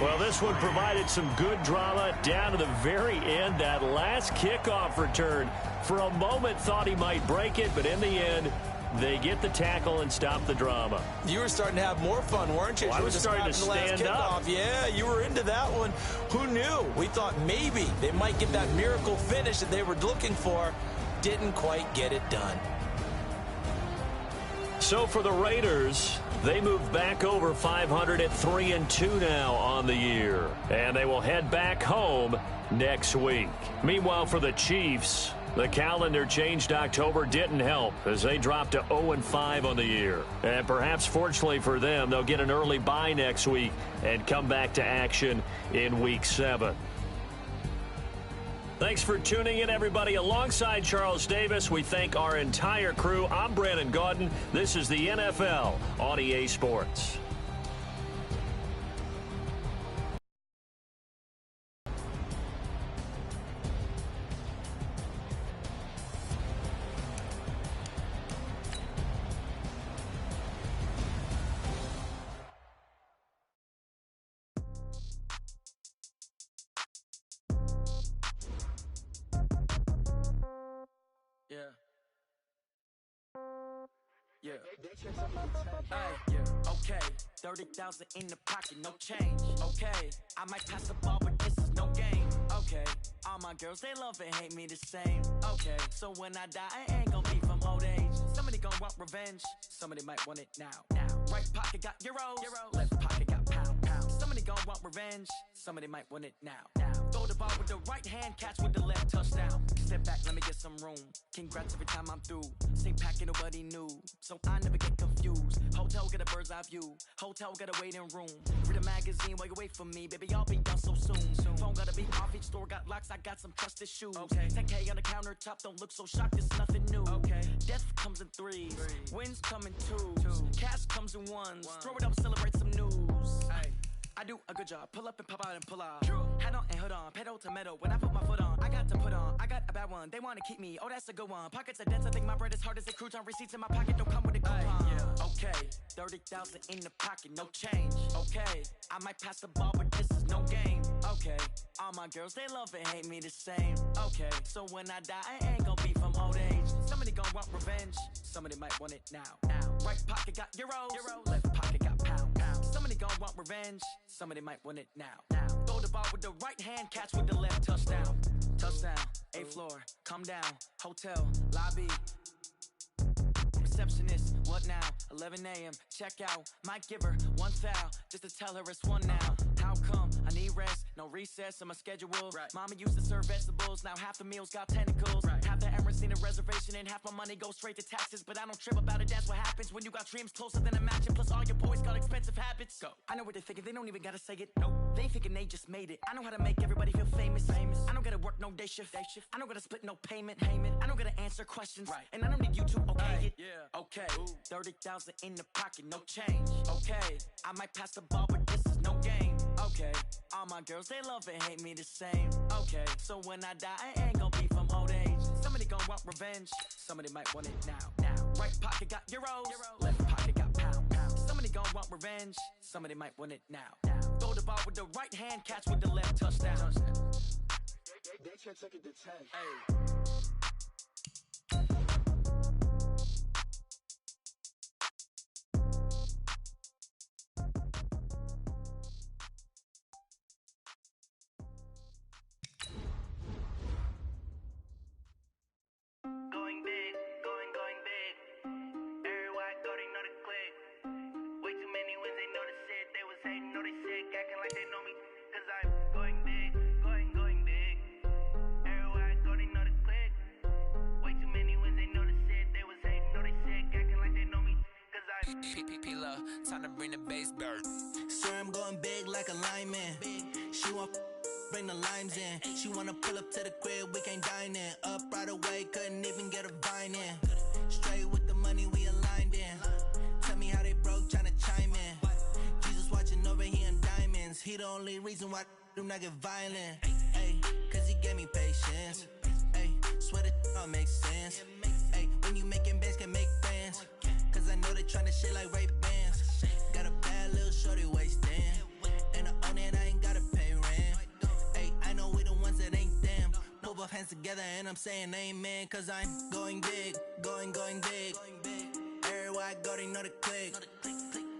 Well, this one provided some good drama down to the very end. That last kickoff return, for a moment thought he might break it, but in the end, they get the tackle and stop the drama. You were starting to have more fun, weren't you? Well, I was starting to stand up. Yeah, you were into that one. Who knew? We thought maybe they might get that miracle finish that they were looking for. Didn't quite get it done. So for the Raiders, they move back over 500 at 3-2 now on the year. And they will head back home next week. Meanwhile, for the Chiefs, the calendar changed October didn't help as they dropped to 0-5 on the year. And perhaps fortunately for them, they'll get an early bye next week and come back to action in Week 7. Thanks for tuning in, everybody. Alongside Charles Davis, we thank our entire crew. I'm Brandon Gaudin. This is the NFL on EA Sports. Okay, 30,000 in the pocket, no change. Okay, I might pass the ball, but this is no game. Okay, all my girls, they love and hate me the same. Okay, so when I die, I ain't gonna be from old age. Somebody gonna want revenge, somebody might want it now. Right pocket got euros, left pocket got pounds. Somebody gonna want revenge, somebody might want it now. Throw the ball with the right hand, catch with the left, touchdown. Step back, let me get some room. Congrats every time I'm through. Same packet, nobody knew, so I never get confused. Hotel get a bird's eye view, hotel got a waiting room. Read a magazine while you wait for me, baby, I'll be done so soon. Phone gotta be off, each store got locks, I got some trusted shoes. 10K on the countertop, don't look so shocked, it's nothing new. Death comes in threes, wins come in twos, cash comes in ones. Throw it up, celebrate some news. I do a good job, pull up and pop out and pull out. Head on and hood on, pedal to metal. When I put my foot on, I got to put on. I got a bad one, they wanna keep me, oh that's a good one. Pockets are dense, I think my bread is hard as a crouton. Receipts in my pocket, don't come with a coupon. Okay, 30,000 in the pocket, no change. Okay, I might pass the ball, but this is no game. Okay, all my girls, they love and hate me the same. Okay, so when I die, I ain't gonna be from old age. Somebody gonna want revenge, somebody might want it now. Right pocket got euros, left pocket got pounds. Somebody gonna want revenge, somebody might want it now. Throw the ball with the right hand, catch with the left, touchdown. Touchdown, 8th floor, come down, hotel, lobby. Receptionist, what now? 11 a.m., check out. Might give her one foul, just to tell her it's one now. How come? I need rest, no recess in my schedule. Mama used to serve vegetables, now half the meals got tentacles. Half the errands need a reservation and half my money goes straight to taxes. But I don't trip about it, that's what happens when you got dreams closer than a match. And plus all your boys got expensive habits. Go. I know what they're thinking, they don't even gotta say it. Nope. They ain't thinking they just made it. I know how to make everybody feel famous. I don't gotta work no day shift. I don't gotta split no payment. I don't gotta answer questions. And I don't need you to okay it. Okay, 30,000 in the pocket, no change. Okay, I might pass the ball, but this is no game. Okay, all my girls, they love and hate me the same. Okay, so when I die, I ain't gonna be from old age. Somebody gonna want revenge, somebody might want it now. Right pocket got euros, left pocket got pounds. Somebody gonna want revenge, somebody might want it now. Throw the ball with the right hand, catch with the left, touchdown. They can't take it to 10. Going big, going big. Everybody thought they know the click. Way too many wins, they know the shit. They was hating, know they sick, acting like they know me. Cause I'm going big, going big. Everybody thought they know the click. Way too many wins, they know the shit. They was hating, know they sick, acting like they know me. Cause I'm P-P-P-Love, time to bring the bass dirt. Sir, I'm going big like a lineman. She want bring the limes in. She wanna pull up to the crib, we can't dine in. Up right away, couldn't even get a vine in. Straight with the money, we aligned in. Tell me how they broke, tryna chime in. Jesus watching over here in diamonds. He the only reason why do not get violent. Ay, cause he gave me patience. Ay, swear that all makes sense. Ay, when you making bands, can make friends. Cause I know they tryna shit like Ray Bans. Got a bad little shorty wasting. And I own it, I ain't gotta pay rent. Ay, I know we the ones that ain't them. Pull both hands together and I'm saying amen. Cause I'm going big, going big. Everywhere I go, they know the click.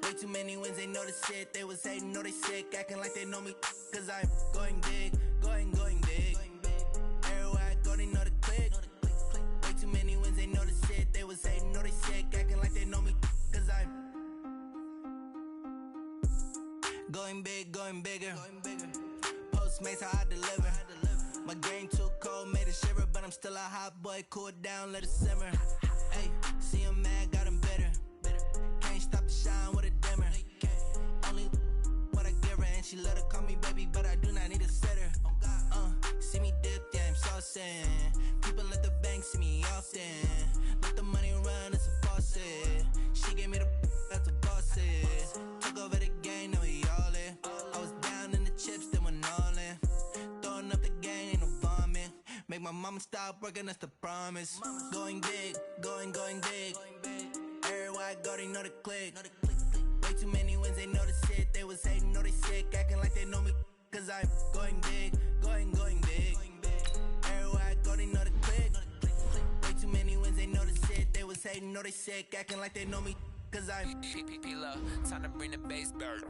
Way too many wins, they know the shit. They was hating, know they sick, acting like they know me. Cause I'm going big, going big. Everywhere I go, they know the click. Way too many wins, they know the shit. They was hating, know they sick, acting like they know me. Cause I'm going big, going bigger. Postmates, how I deliver. My game too cold, made it shiver. But I'm still a hot boy, cool it down, let it simmer. Hey, see him mad, got him bitter. Can't stop the shine with a dimmer. Only what I give her, and she let her call me baby, but I do not need a sitter. See me dip, yeah, I'm so my mama stopped working, that's the promise. Going big, going big. Everywhere I go, they know the click. Way too many wins, they know the shit. They was hating, know they sick, acting like they know me. Cause I'm going big, going big. Everywhere I go, they know the click. Way too many wins, they know the shit. They was hating, know they sick, acting like they know me. Cause I'm P-P-P-Love, time to bring the bass bird.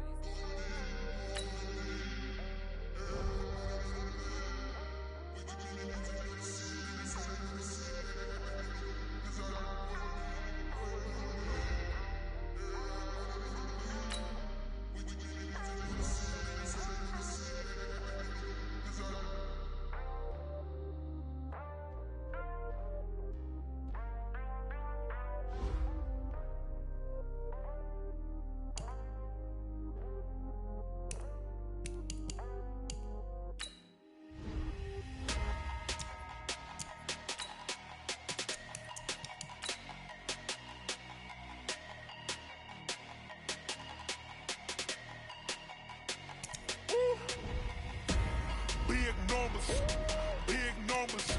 Big numbers,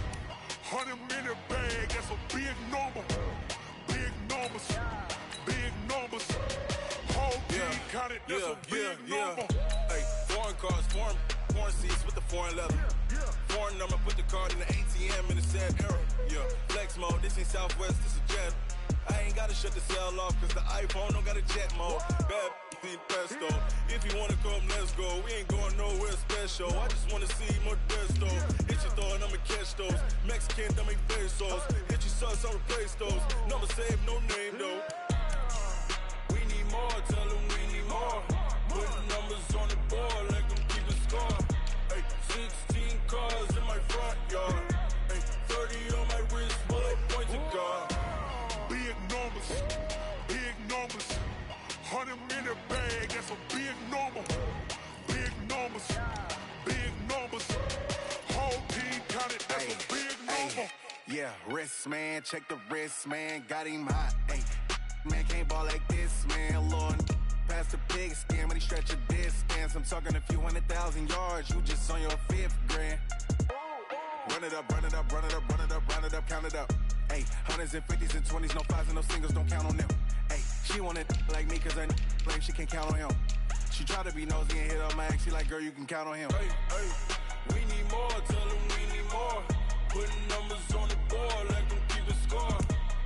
100-minute bag, that's a big number. Big numbers, whole team counted, that's a big number. Hey, foreign cars, foreign seats with the foreign leather. Foreign number, put the card in the ATM in a sad era. Yeah, flex mode, this ain't Southwest, this is Jet. I ain't gotta shut the cell off, cause the iPhone don't got a jet mode. Bad feet pesto. If you wanna come, let's go. We ain't going nowhere special. I just wanna see Modesto. Hit your thought, I'ma catch those. Mexican, don't make pesos. Hit your sus, I'll replace those. Number saved, no name though. We need more, tell them we need more. Putting numbers on the board, like them keep a score. Hey, 16 cars in my front yard. Hey, 30 on my wrist, bullet point to God. Big numbers, 100-minute bag, that's a big number. Big numbers, whole team counted, that's a big number. Yeah, wrist, man, check the wrist, man, got him hot, ayy. Man, can't ball like this, man, Lord. Past the pig skin, when he stretch a distance. I'm talking a few 100,000 yards, you just on your 5th grand. Run it up, count it up. Ayy, 100s and 50s and 20s, no 5s and no singles, don't count on them. Ayy, she want it like me, cause her blame, she can't count on him. She try to be nosy and hit up my ex, she like, girl, you can count on him. Hey, we need more, tell them we need more. Putting numbers on the board, like them keep a score.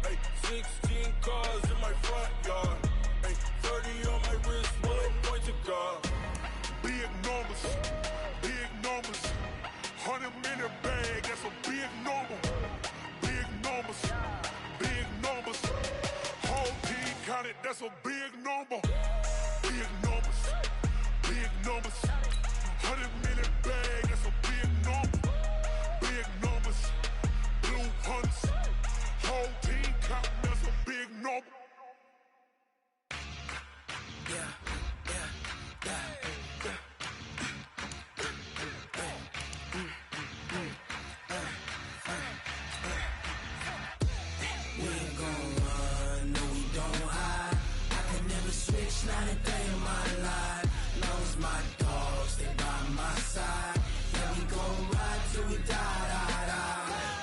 Hey, 16 cars in my front yard. Hey, 30 on my wrist, bullet point to God. Big numbers, 100-minute bag, that's a big number. Big numbers, whole team counted, that's a big number. Big numbers, 100-minute bag, that's a big number. Big numbers, blue hunts, whole team counting, that's a big number. Not a day in my life. Lost my dogs, they by my side. Yeah, we gon' ride till we die.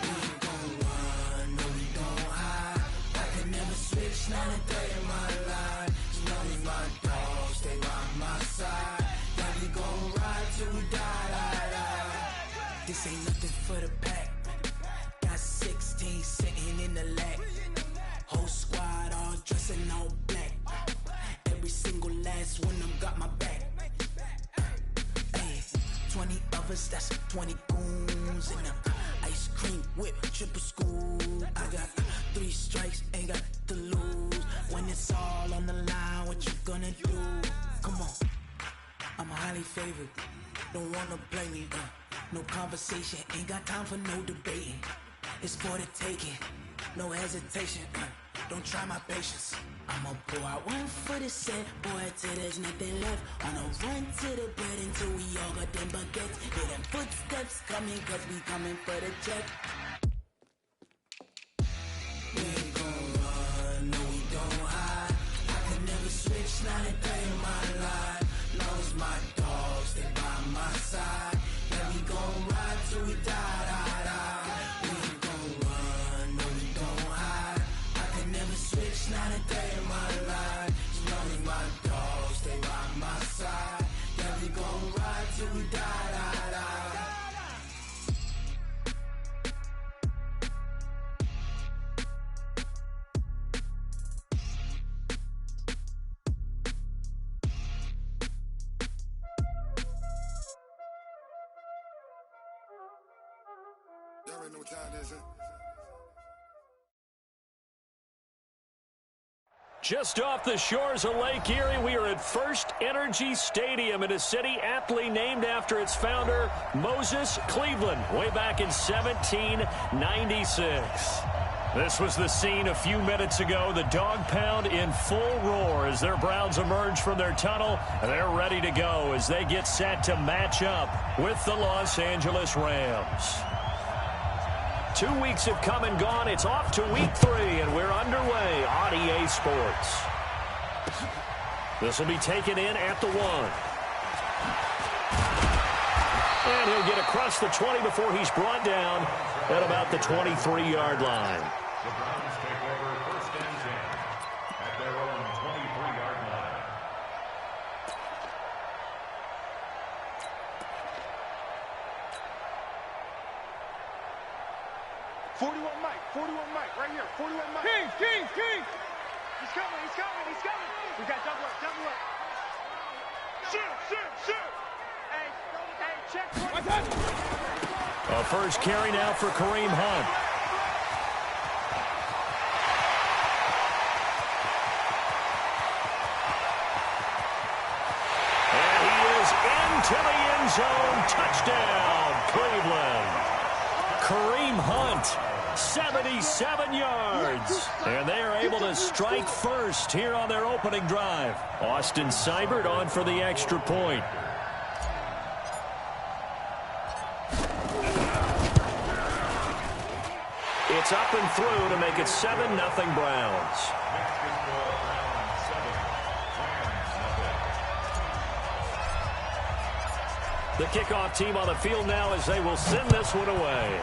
We ain't gon' run, no, we don't hide. I can never switch, not a day in my life. Lost my dogs, they by my side. Yeah, we gon' ride till we die. This ain't nothing for the pack. Got 16 sitting in the lap. Whole squad all dressing all black. Every single last one of them got my back. Hey, 20 of us, that's 20 goons. And ice cream whip, triple scoop. I got 3 strikes, ain't got to lose. When it's all on the line, what you gonna do? Come on, I'm highly favored. Don't wanna play me, no conversation. Ain't got time for no debating. It's for the taking, no hesitation. Don't try my patience. I'ma pull out one for the set, boy, till there's nothing left. On a run to the bed until we all got them baguettes. Hear them footsteps coming, cause we coming for the check. We ain't gon' run, no, we don't hide. I can never switch, not a day in my life. Lost my dogs, they by my side. Yeah, we gon' ride till we die. Y'all already know what time it is, huh? Just off the shores of Lake Erie, we are at First Energy Stadium in a city aptly named after its founder, Moses Cleveland, way back in 1796. This was the scene a few minutes ago. The dog pound in full roar as their Browns emerge from their tunnel. They're ready to go as they get set to match up with the Los Angeles Rams. 2 weeks have come and gone. It's off to week 3, and we're underway on EA Sports. This will be taken in at the 1. And he'll get across the 20 before he's brought down at about the 23-yard line. The Browns take over 1st and 10 at their own 23-yard line. .41 Mike, right here, 41 Mike. King! He's coming. We got double up. Shoot! Hey, check. A first carry now for Kareem Hunt. And he is into the end zone. Touchdown, Cleveland. Kareem Hunt, 77 yards. And they are able to strike first here on their opening drive. Austin Seibert on for the extra point. It's up and through to make it 7-0 Browns. The kickoff team on the field now as they will send this one away.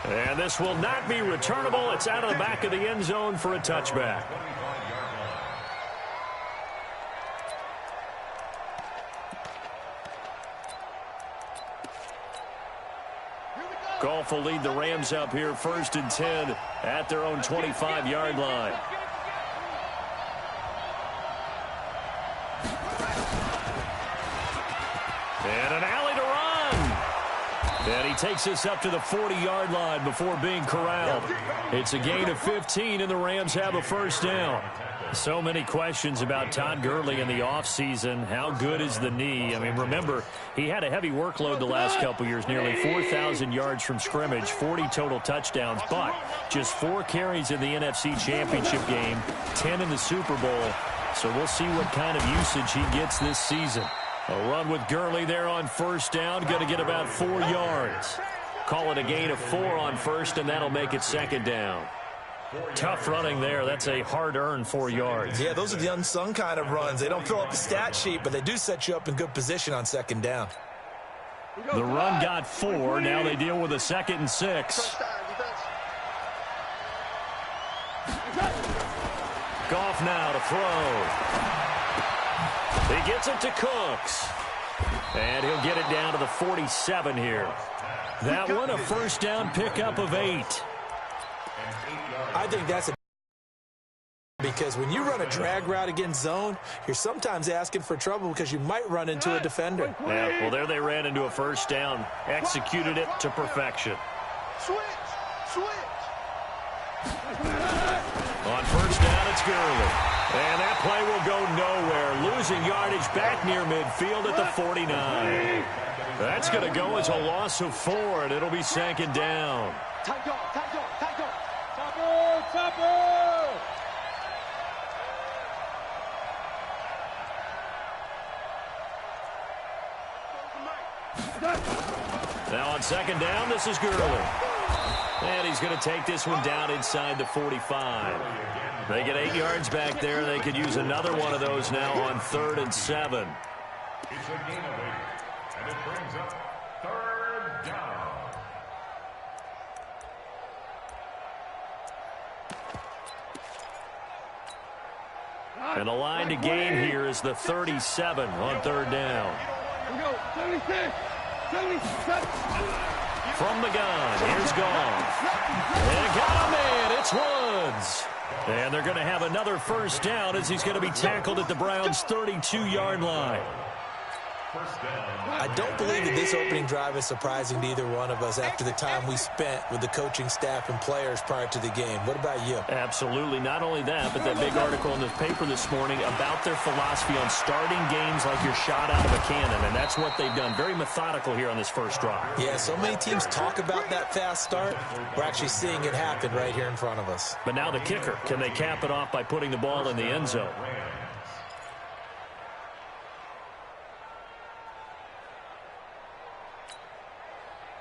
And this will not be returnable. It's out of the back of the end zone for a touchback. Goff will lead the Rams up here 1st and 10 at their own 25-yard line. And an alley to run. And he takes us up to the 40-yard line before being corralled. It's a gain of 15, and the Rams have a first down. So many questions about Todd Gurley in the offseason. How good is the knee? I mean, remember, he had a heavy workload the last couple years, nearly 4,000 yards from scrimmage, 40 total touchdowns, but just 4 carries in the NFC Championship game, 10 in the Super Bowl. So we'll see what kind of usage he gets this season. A run with Gurley there on first down, going to get about 4 yards. Call it a gain of 4 on first, and that'll make it 2nd down. Tough running there. That's a hard-earned 4 yards. Yeah, those are the unsung kind of runs. They don't fill up the stat sheet, but they do set you up in good position on 2nd down. The run got 4. Now they deal with a 2nd and 6. Goff now to throw. He gets it to Cooks. And he'll get it down to the 47 here. That one a first down pickup of 8. I think that's because when you run a drag route against zone, you're sometimes asking for trouble because you might run into a defender. Yeah, well, there they ran into a first down. Executed it to perfection. Switch. On first down, it's Gurley. And that play will go nowhere. Losing yardage back near midfield at the 49. That's going to go as a loss of 4, and it'll be 2nd down. Tackle. Now on 2nd down, this is Gurley. And he's going to take this one down inside the 45. They get 8 yards back there. They could use another one of those now on 3rd and 7. It's a gain of 8, and it brings up 3rd down. And the line to gain here is the 37 on 3rd down. From the gun, here's Goff. And got a man, it's Woods. And they're going to have another first down as he's going to be tackled at the Browns' 32-yard line. First down. I don't believe that this opening drive is surprising to either one of us after the time we spent with the coaching staff and players prior to the game. What about you? Absolutely. Not only that, but that big article in the paper this morning about their philosophy on starting games like you're shot out of a cannon, and that's what they've done. Very methodical here on this first drive. Yeah, so many teams talk about that fast start. We're actually seeing it happen right here in front of us. But now the kicker. Can they cap it off by putting the ball in the end zone?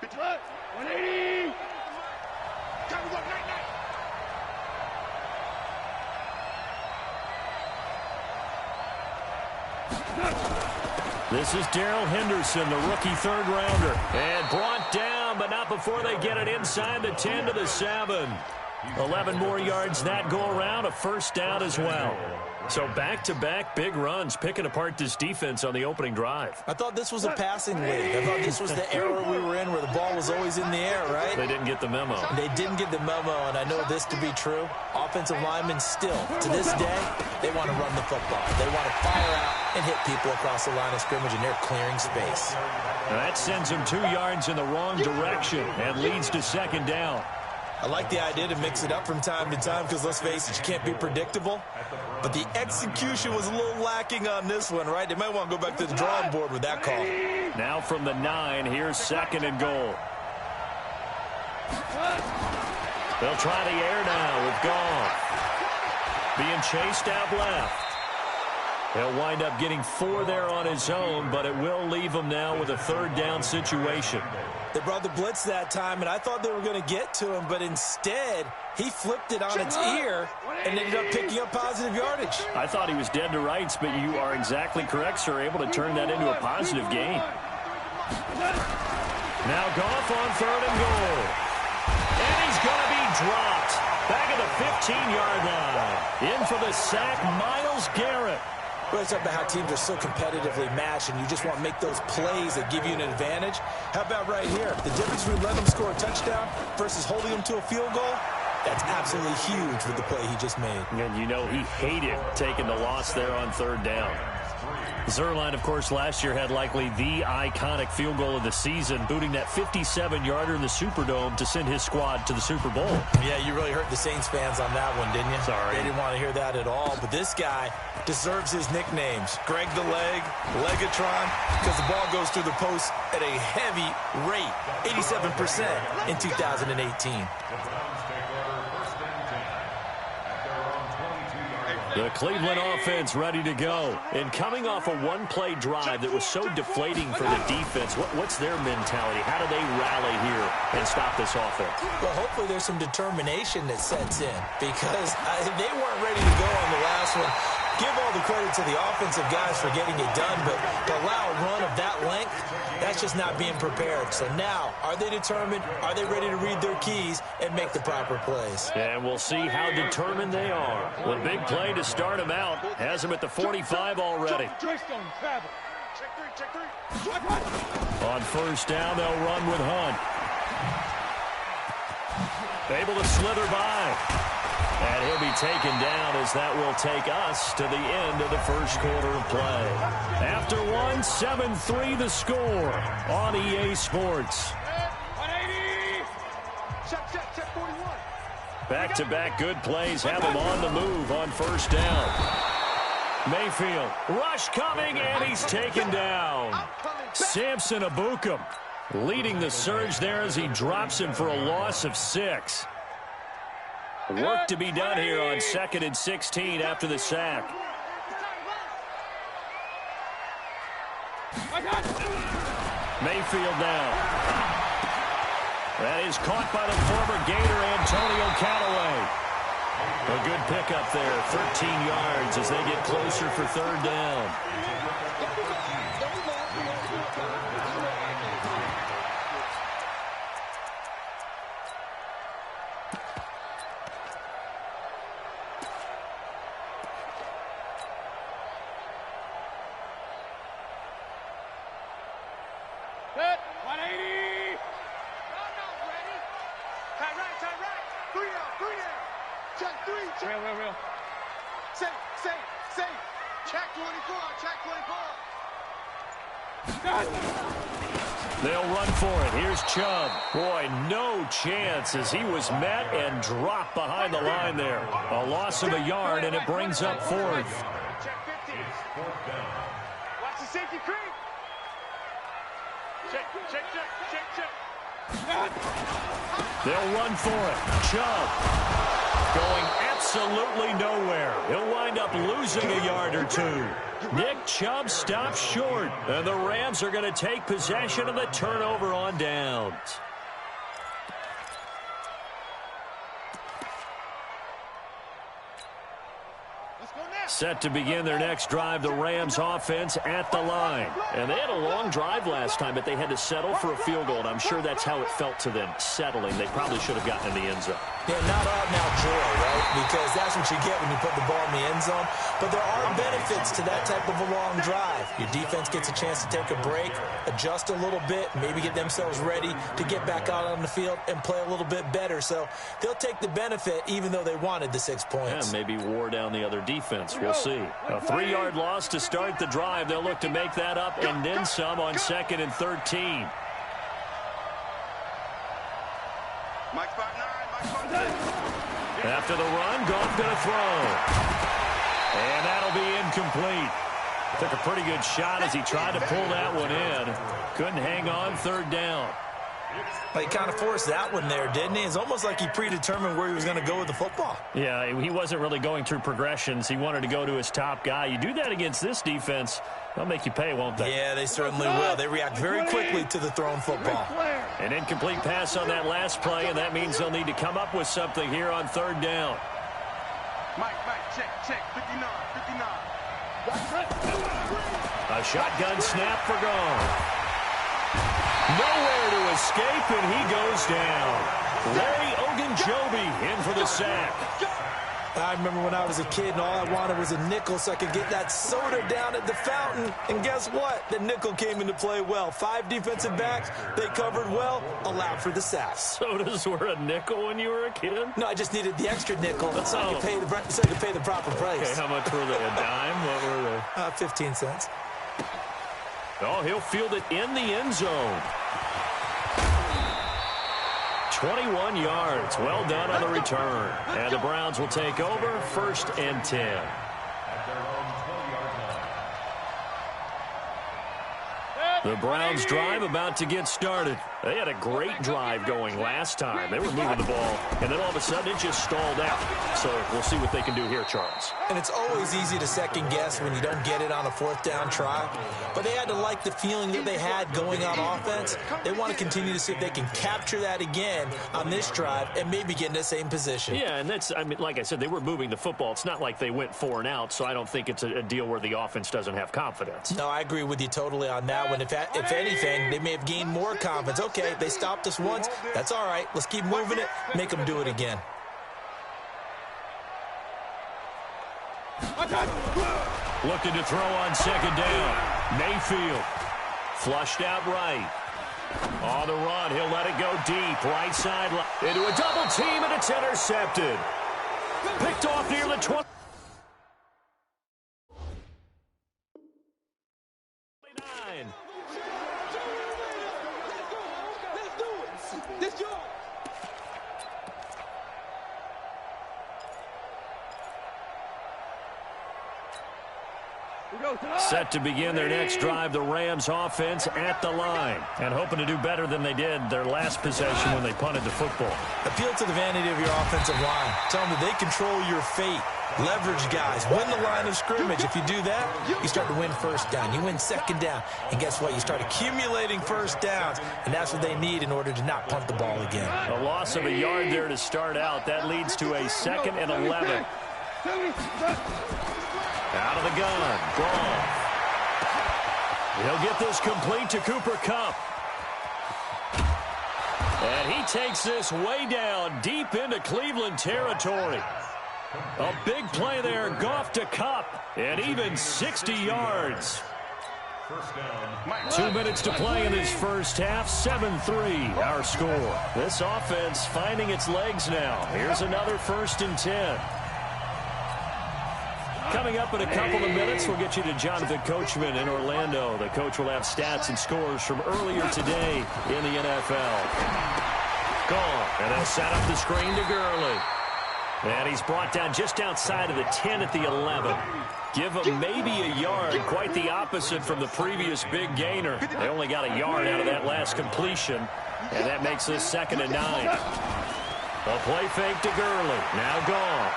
Good try. 180. Time to go. Night, night. This is Darrell Henderson, the rookie third-rounder. And brought down, but not before they get it inside the 10 to the 7. 11 more yards that go around, a first down as well. So back-to-back big runs, picking apart this defense on the opening drive. I thought this was a passing league. I thought this was the era we were in where the ball was always in the air, right? They didn't get the memo. They didn't get the memo, and I know this to be true. Offensive linemen still, to this day, they want to run the football. They want to fire out and hit people across the line of scrimmage, and they're clearing space. Now that sends them 2 yards in the wrong direction and leads to second down. I like the idea to mix it up from time to time because, let's face it, you can't be predictable. But the execution was a little lacking on this one, right? They might want to go back to the drawing board with that call. Now from the 9, here's second and goal. They'll try the air now with Goff. Being chased out left. He'll wind up getting 4 there on his own, but it will leave him now with a third down situation. They brought the blitz that time, and I thought they were going to get to him, but instead, he flipped it on its ear and ended up picking up positive yardage. I thought he was dead to rights, but you are exactly correct, sir, able to turn that into a positive gain. Now Goff on third and goal. And he's going to be dropped. Back at the 15-yard line. In for the sack, Myles Garrett. Well, it's about how teams are so competitively matched, and you just want to make those plays that give you an advantage. How about right here? The difference between letting them score a touchdown versus holding them to a field goal, that's absolutely huge with the play he just made. And you know he hated taking the loss there on third down. Zerline, of course, last year had likely the iconic field goal of the season, booting that 57-yarder in the Superdome to send his squad to the Super Bowl. Yeah, you really hurt the Saints fans on that one, didn't you? Sorry. They didn't want to hear that at all. But this guy deserves his nicknames. Greg the Leg, Legatron, because the ball goes through the post at a heavy rate, 87% in 2018. The Cleveland offense ready to go. And coming off a one-play drive that was so deflating for the defense, what's their mentality? How do they rally here and stop this offense? Well, hopefully there's some determination that sets in because they weren't ready to go on the last one. Give all the credit to the offensive guys for getting it done, but to allow a run of that length, that's just not being prepared. So now, are they determined? Are they ready to read their keys and make the proper plays? And we'll see how determined they are. The big play to start them out has them at the 45 already. On first down, they'll run with Hunt. Able to slither by. And he'll be taken down as that will take us to the end of the first quarter of play. After one, 7-3 the score on EA Sports. 180. Check 41. Back-to-back good plays have him on the move on first down. Mayfield, rush coming, and he's taken down. Samson Abukum leading the surge there as he drops him for a loss of 6. Work to be done here on 2nd and 16 after the sack. Mayfield now. That is caught by the former Gator Antonio Callaway. A good pickup there, 13 yards as they get closer for third down. Real. Safe. Check 24. They'll run for it. Here's Chubb. Boy, no chance as he was met and dropped behind the line there. A loss of a yard, and it brings up fourth. It's fourth down. Watch the safety creep. Check. They'll run for it. Chubb going absolutely nowhere. He'll wind up losing a yard or two. Nick Chubb stops short, and the Rams are going to take possession of the turnover on downs. Set to begin their next drive, the Rams offense at the line. And they had a long drive last time, but they had to settle for a field goal, and I'm sure that's how it felt to them, settling. They probably should have gotten in the end zone. Yeah, not out now joy, right? Because that's what you get when you put the ball in the end zone. But there are benefits to that type of a long drive. Your defense gets a chance to take a break, adjust a little bit, maybe get themselves ready to get back out on the field and play a little bit better. So they'll take the benefit even though they wanted the 6 points. Yeah, maybe wore down the other defense. We'll see. A 3-yard loss to start the drive. They'll look to make that up and then some on 2nd and 13. After the run, Goff going to throw. And that'll be incomplete. Took a pretty good shot as he tried to pull that one in. Couldn't hang on 3rd down. He kind of forced that one there, didn't he? It's almost like he predetermined where he was going to go with the football. Yeah, he wasn't really going through progressions. He wanted to go to his top guy. You do that against this defense, they'll make you pay, won't they? Yeah, they certainly will. They react very quickly to the thrown football. An incomplete pass on that last play, and that means they'll need to come up with something here on 3rd down. Mike, check. 59. A shotgun snap for Goff. Nowhere to escape, and he goes down. Larry Ogunjobi in for the sack. I remember when I was a kid and all I wanted was a nickel so I could get that soda down at the fountain. And guess what? The nickel came into play well. 5 defensive backs, they covered well, allowed for the sack. Sodas were a nickel when you were a kid? No, I just needed the extra nickel so I could pay the proper price. Okay, how much were they? A dime? What were they? 15 cents. Oh, he'll field it in the end zone. 21 yards. Well done on the return. And the Browns will take over 1st and 10. At their own 20-yard line. The Browns drive about to get started. They had a great drive going last time. They were moving the ball, and then all of a sudden it just stalled out. So we'll see what they can do here, Charles. And it's always easy to second guess when you don't get it on a 4th down try. But they had to like the feeling that they had going on offense. They want to continue to see if they can capture that again on this drive and maybe get in the same position. Yeah, and that's, I mean, like I said, they were moving the football. It's not like they went 4 and out, so I don't think it's a deal where the offense doesn't have confidence. No, I agree with you totally on that one. If anything, they may have gained more confidence. Okay, they stopped us once. That's all right. Let's keep moving it. Make them do it again. Looking to throw on 2nd down. Mayfield flushed out right. On the run, he'll let it go deep. Right side into a double team, and it's intercepted. Picked off near the 20. Set to begin their next drive, the Rams offense at the line. And hoping to do better than they did their last possession when they punted the football. Appeal to the vanity of your offensive line. Tell them that they control your fate. Leverage guys. Win the line of scrimmage. If you do that, you start to win 1st down. You win 2nd down. And guess what? You start accumulating 1st downs. And that's what they need in order to not punt the ball again. A loss of a yard there to start out. That leads to a 2nd and 11. Out of the gun. Goff. He'll get this complete to Cooper Kupp. And he takes this way down deep into Cleveland territory. A big play there. Goff to Kupp. And even 60 yards. 2 minutes to play in this first half. 7-3 our score. This offense finding its legs now. Here's another 1st and 10. Coming up in a couple of minutes, we'll get you to Jonathan Coachman in Orlando. The coach will have stats and scores from earlier today in the NFL. Gone, and they'll set up the screen to Gurley. And he's brought down just outside of the 10 at the 11. Give him maybe a yard, quite the opposite from the previous big gainer. They only got a yard out of that last completion, and that makes this 2nd and 9. A play fake to Gurley, now gone.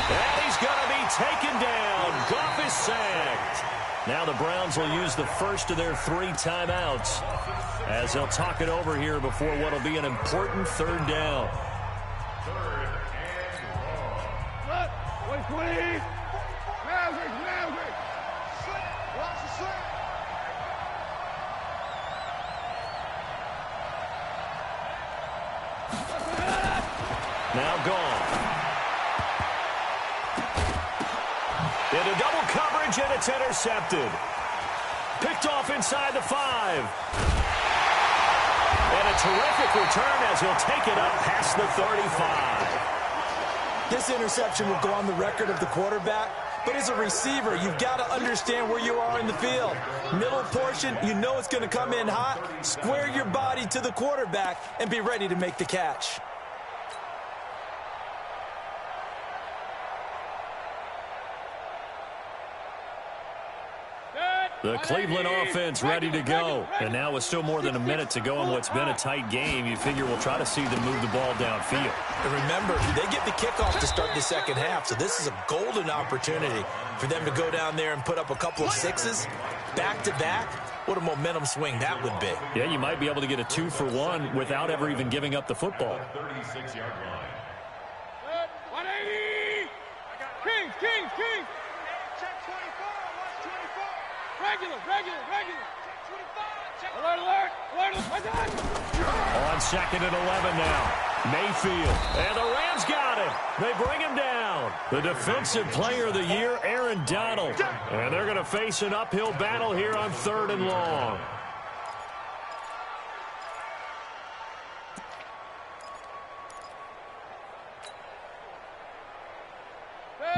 And he's going to be taken down. Goff is sacked. Now the Browns will use the first of their 3 timeouts as they'll talk it over here before what will be an important 3rd down. 3rd and long. Wait, please. Maverick. Watch the slant. Now gone. Into double coverage, and it's intercepted. Picked off inside the 5. And a terrific return as he'll take it up past the 35. This interception will go on the record of the quarterback, but as a receiver, you've got to understand where you are in the field. Middle portion, you know it's going to come in hot. Square your body to the quarterback and be ready to make the catch. The Cleveland offense ready to go. And now with still more than a minute to go in what's been a tight game, you figure we'll try to see them move the ball downfield. And remember, they get the kickoff to start the 2nd half, so this is a golden opportunity for them to go down there and put up a couple of 6s back-to-back. What a momentum swing that would be. Yeah, you might be able to get a 2-for-1 without ever even giving up the football. 36-yard line. 180. Kings. Check 24. Watch 24. Regular. Alert. On 2nd and 11 now. Mayfield. And the Rams got it. They bring him down. The defensive player of the year, Aaron Donald. And they're going to face an uphill battle here on 3rd and long.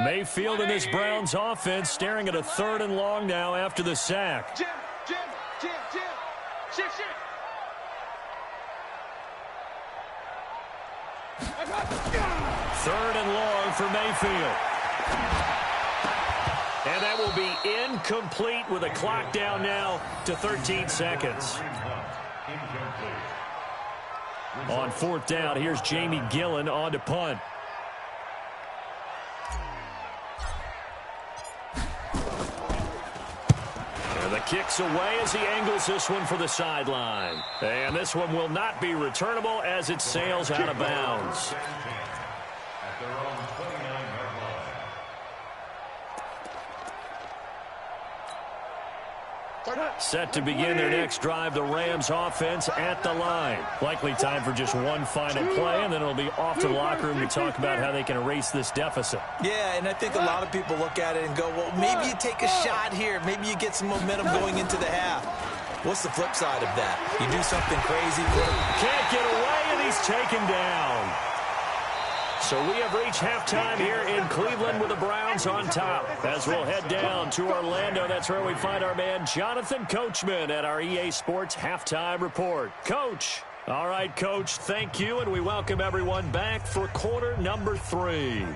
Mayfield and this Browns offense staring at a 3rd and long now after the sack. Jim. Shift. 3rd and long for Mayfield. And that will be incomplete with a clock down now to 13 seconds. On 4th down, here's Jamie Gillen on to punt. The kick's away as he angles this one for the sideline. And this one will not be returnable as it sails out of bounds. At their own 29-yard line. Set to begin their next drive, the Rams offense at the line. Likely time for just one final play, and then it'll be off to the locker room to talk about how they can erase this deficit. Yeah, and I think a lot of people look at it and go, well, maybe you take a shot here. Maybe you get some momentum going into the half. What's the flip side of that? You do something crazy. Can't get away, and he's taken down. So we have reached halftime here in Cleveland with the Browns on top. As we'll head down to Orlando, that's where we find our man Jonathan Coachman at our EA Sports Halftime Report. Coach. All right, Coach, thank you, and we welcome everyone back for quarter number 3.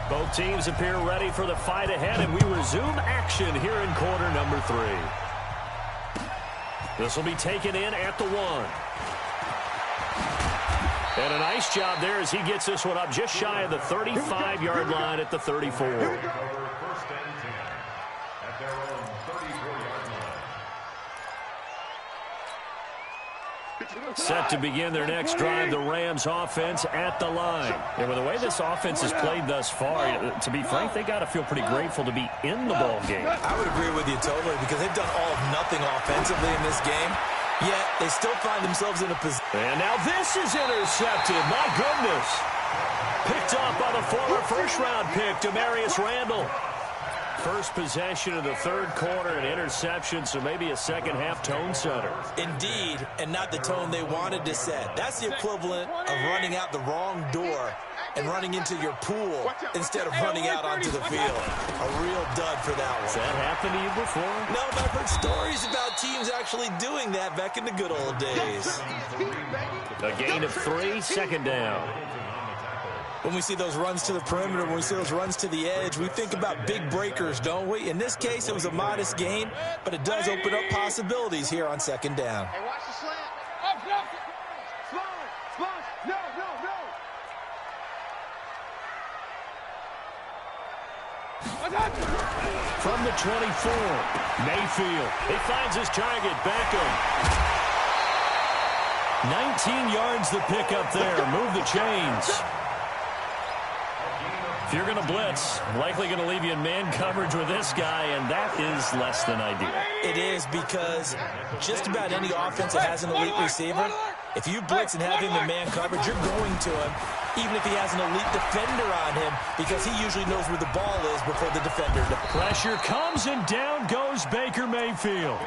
Both teams appear ready for the fight ahead, and we resume action here in quarter number 3. This will be taken in at the 1. And a nice job there as he gets this one up just shy of the 35-yard line at the 34. First and 10 at their own 34-yard line. Set to begin their next drive, the Rams offense at the line. And with the way this offense has played thus far, to be frank, they got to feel pretty grateful to be in the ball game. I would agree with you totally because they've done all of nothing offensively in this game, yet they still find themselves in a position. And now this is intercepted. My goodness. Picked off by the former first-round pick, Demarius Randall. First possession of the third quarter, an interception, so maybe a second-half tone setter. Indeed, and not the tone they wanted to set. That's the equivalent of running out the wrong door and running into your pool instead of running out onto the field. A real dud for that one. Has that happened to you before? No, but I've heard stories about teams actually doing that back in the good old days. A gain of 3, second down. When we see those runs to the perimeter, when we see those runs to the edge, we think about big breakers, don't we? In this case, it was a modest gain, but it does open up possibilities here on second down. Hey, watch the slant. Up, small, no. From the 24, Mayfield. He finds his target, Beckham. 19 yards the pickup there. Move the chains. If you're going to blitz, likely going to leave you in man coverage with this guy, and that is less than ideal. It is, because just about any offense that has an elite receiver, if you blitz and have him in man coverage, you're going to him, even if he has an elite defender on him, because he usually knows where the ball is before the defender does. Pressure comes, and down goes Baker Mayfield.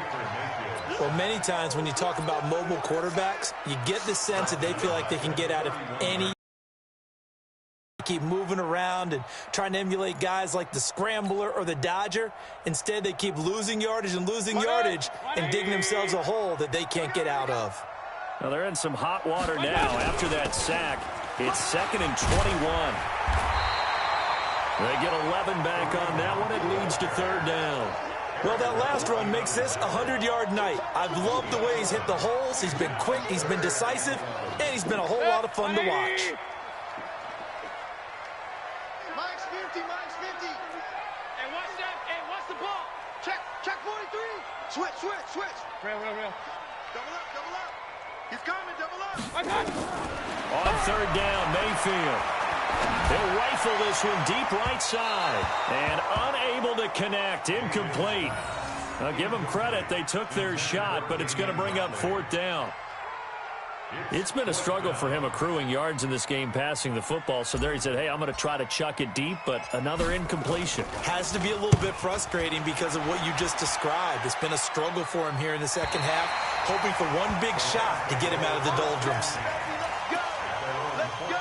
Well, many times when you talk about mobile quarterbacks, you get the sense that they feel like they can get out of any. Keep moving around and trying to emulate guys like the Scrambler or the Dodger. Instead, they keep losing yardage and digging themselves a hole that they can't get out of. Well, they're in some hot water now after that sack. It's 2nd and 21. They get 11 back on that one. It leads to third down. Well, that last run makes this a 100-yard night. I've loved the way he's hit the holes. He's been quick, he's been decisive, and he's been a whole lot of fun to watch. Mike's 50. And watch that. And watch the ball. Check 43. Switch. Real. Double up. He's coming, double up. I got it. On third down, Mayfield. They'll rifle this one deep right side. And unable to connect. Incomplete. I'll give them credit. They took their shot, but it's going to bring up fourth down. It's been a struggle for him accruing yards in this game passing the football. So there he said, hey, I'm going to try to chuck it deep, but another incompletion. Has to be a little bit frustrating because of what you just described. It's been a struggle for him here in the second half, hoping for one big shot to get him out of the doldrums. Let's go.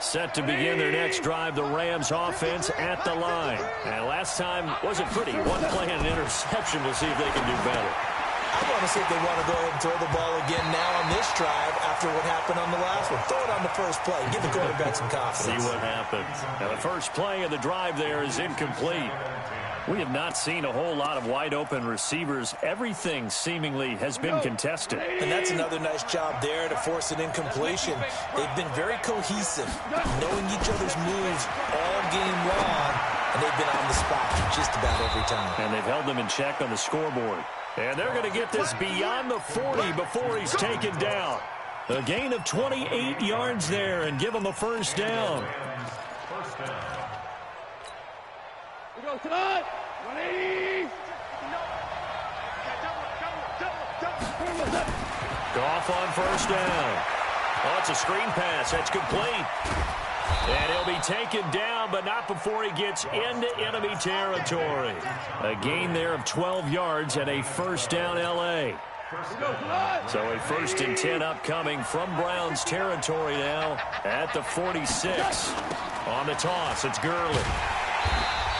Set to begin their next drive, the Rams offense at the line. And last time wasn't pretty. One play and an interception. We'll see if they can do better. I want to see if they want to go ahead and throw the ball again now on this drive after what happened on the last one. Throw it on the first play. Give the quarterback some confidence. See what happens. Now, the first play of the drive there is incomplete. We have not seen a whole lot of wide-open receivers. Everything seemingly has been contested. And that's another nice job there to force an incompletion. They've been very cohesive, knowing each other's moves all game long, and they've been on the spot just about every time. And they've held them in check on the scoreboard. And they're going to get this beyond the 40 before he's taken down. A gain of 28 yards there and give him a first down. We go tonight. 180. Goff on first down. Oh, it's a screen pass. That's complete. And he'll be taken down, but not before he gets into enemy territory. A gain there of 12 yards and a first down L.A. So a 1st and 10 upcoming from Browns territory now at the 46. On the toss, it's Gurley.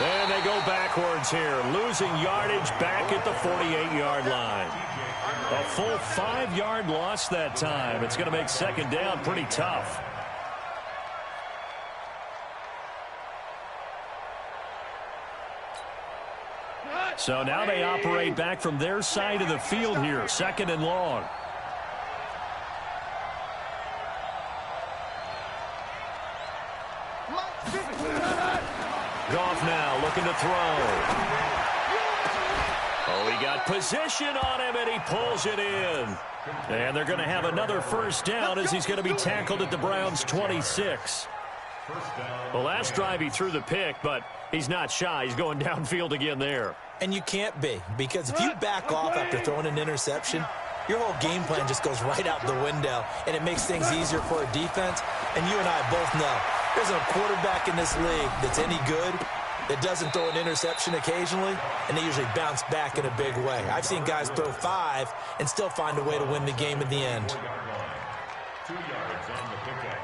And they go backwards here, losing yardage back at the 48-yard line. A full 5-yard loss that time. It's going to make second down pretty tough. So now they operate back from their side of the field here, 2nd and long. Goff now looking to throw. Oh, he got position on him, and he pulls it in. And they're going to have another first down as he's going to be tackled at the Browns' 26. The last drive he threw the pick, but he's not shy. He's going downfield again there. And you can't be, because if you back off after throwing an interception, your whole game plan just goes right out the window, and it makes things easier for a defense. And you and I both know there's a quarterback in this league that's any good that doesn't throw an interception occasionally, and they usually bounce back in a big way. I've seen guys throw 5 and still find a way to win the game in the end. 2 yards on the pickup.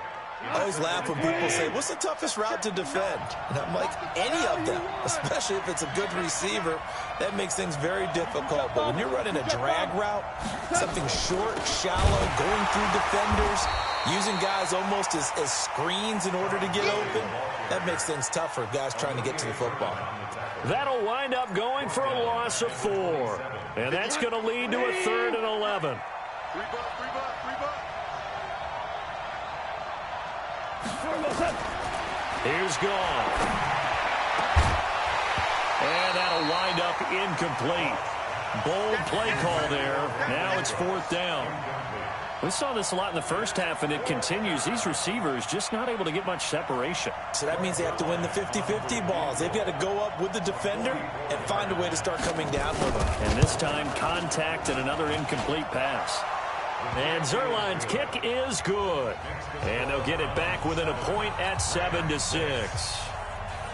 I always laugh when people say, what's the toughest route to defend? And I'm like, any of them, especially if it's a good receiver. That makes things very difficult. But when you're running a drag route, something short, shallow, going through defenders, using guys almost as screens in order to get open, that makes things tough for guys trying to get to the football. That'll wind up going for a loss of 4. And that's going to lead to a 3rd and 11. Here's gone. And that'll wind up incomplete. Bold play call there. Now it's 4th down. We saw this a lot in the first half, and it continues. These receivers just not able to get much separation. So that means they have to win the 50-50 balls. They've got to go up with the defender and find a way to start coming down with them. And this time, contact and another incomplete pass. And Zerline's kick is good. And they'll get it back within a point at 7-6.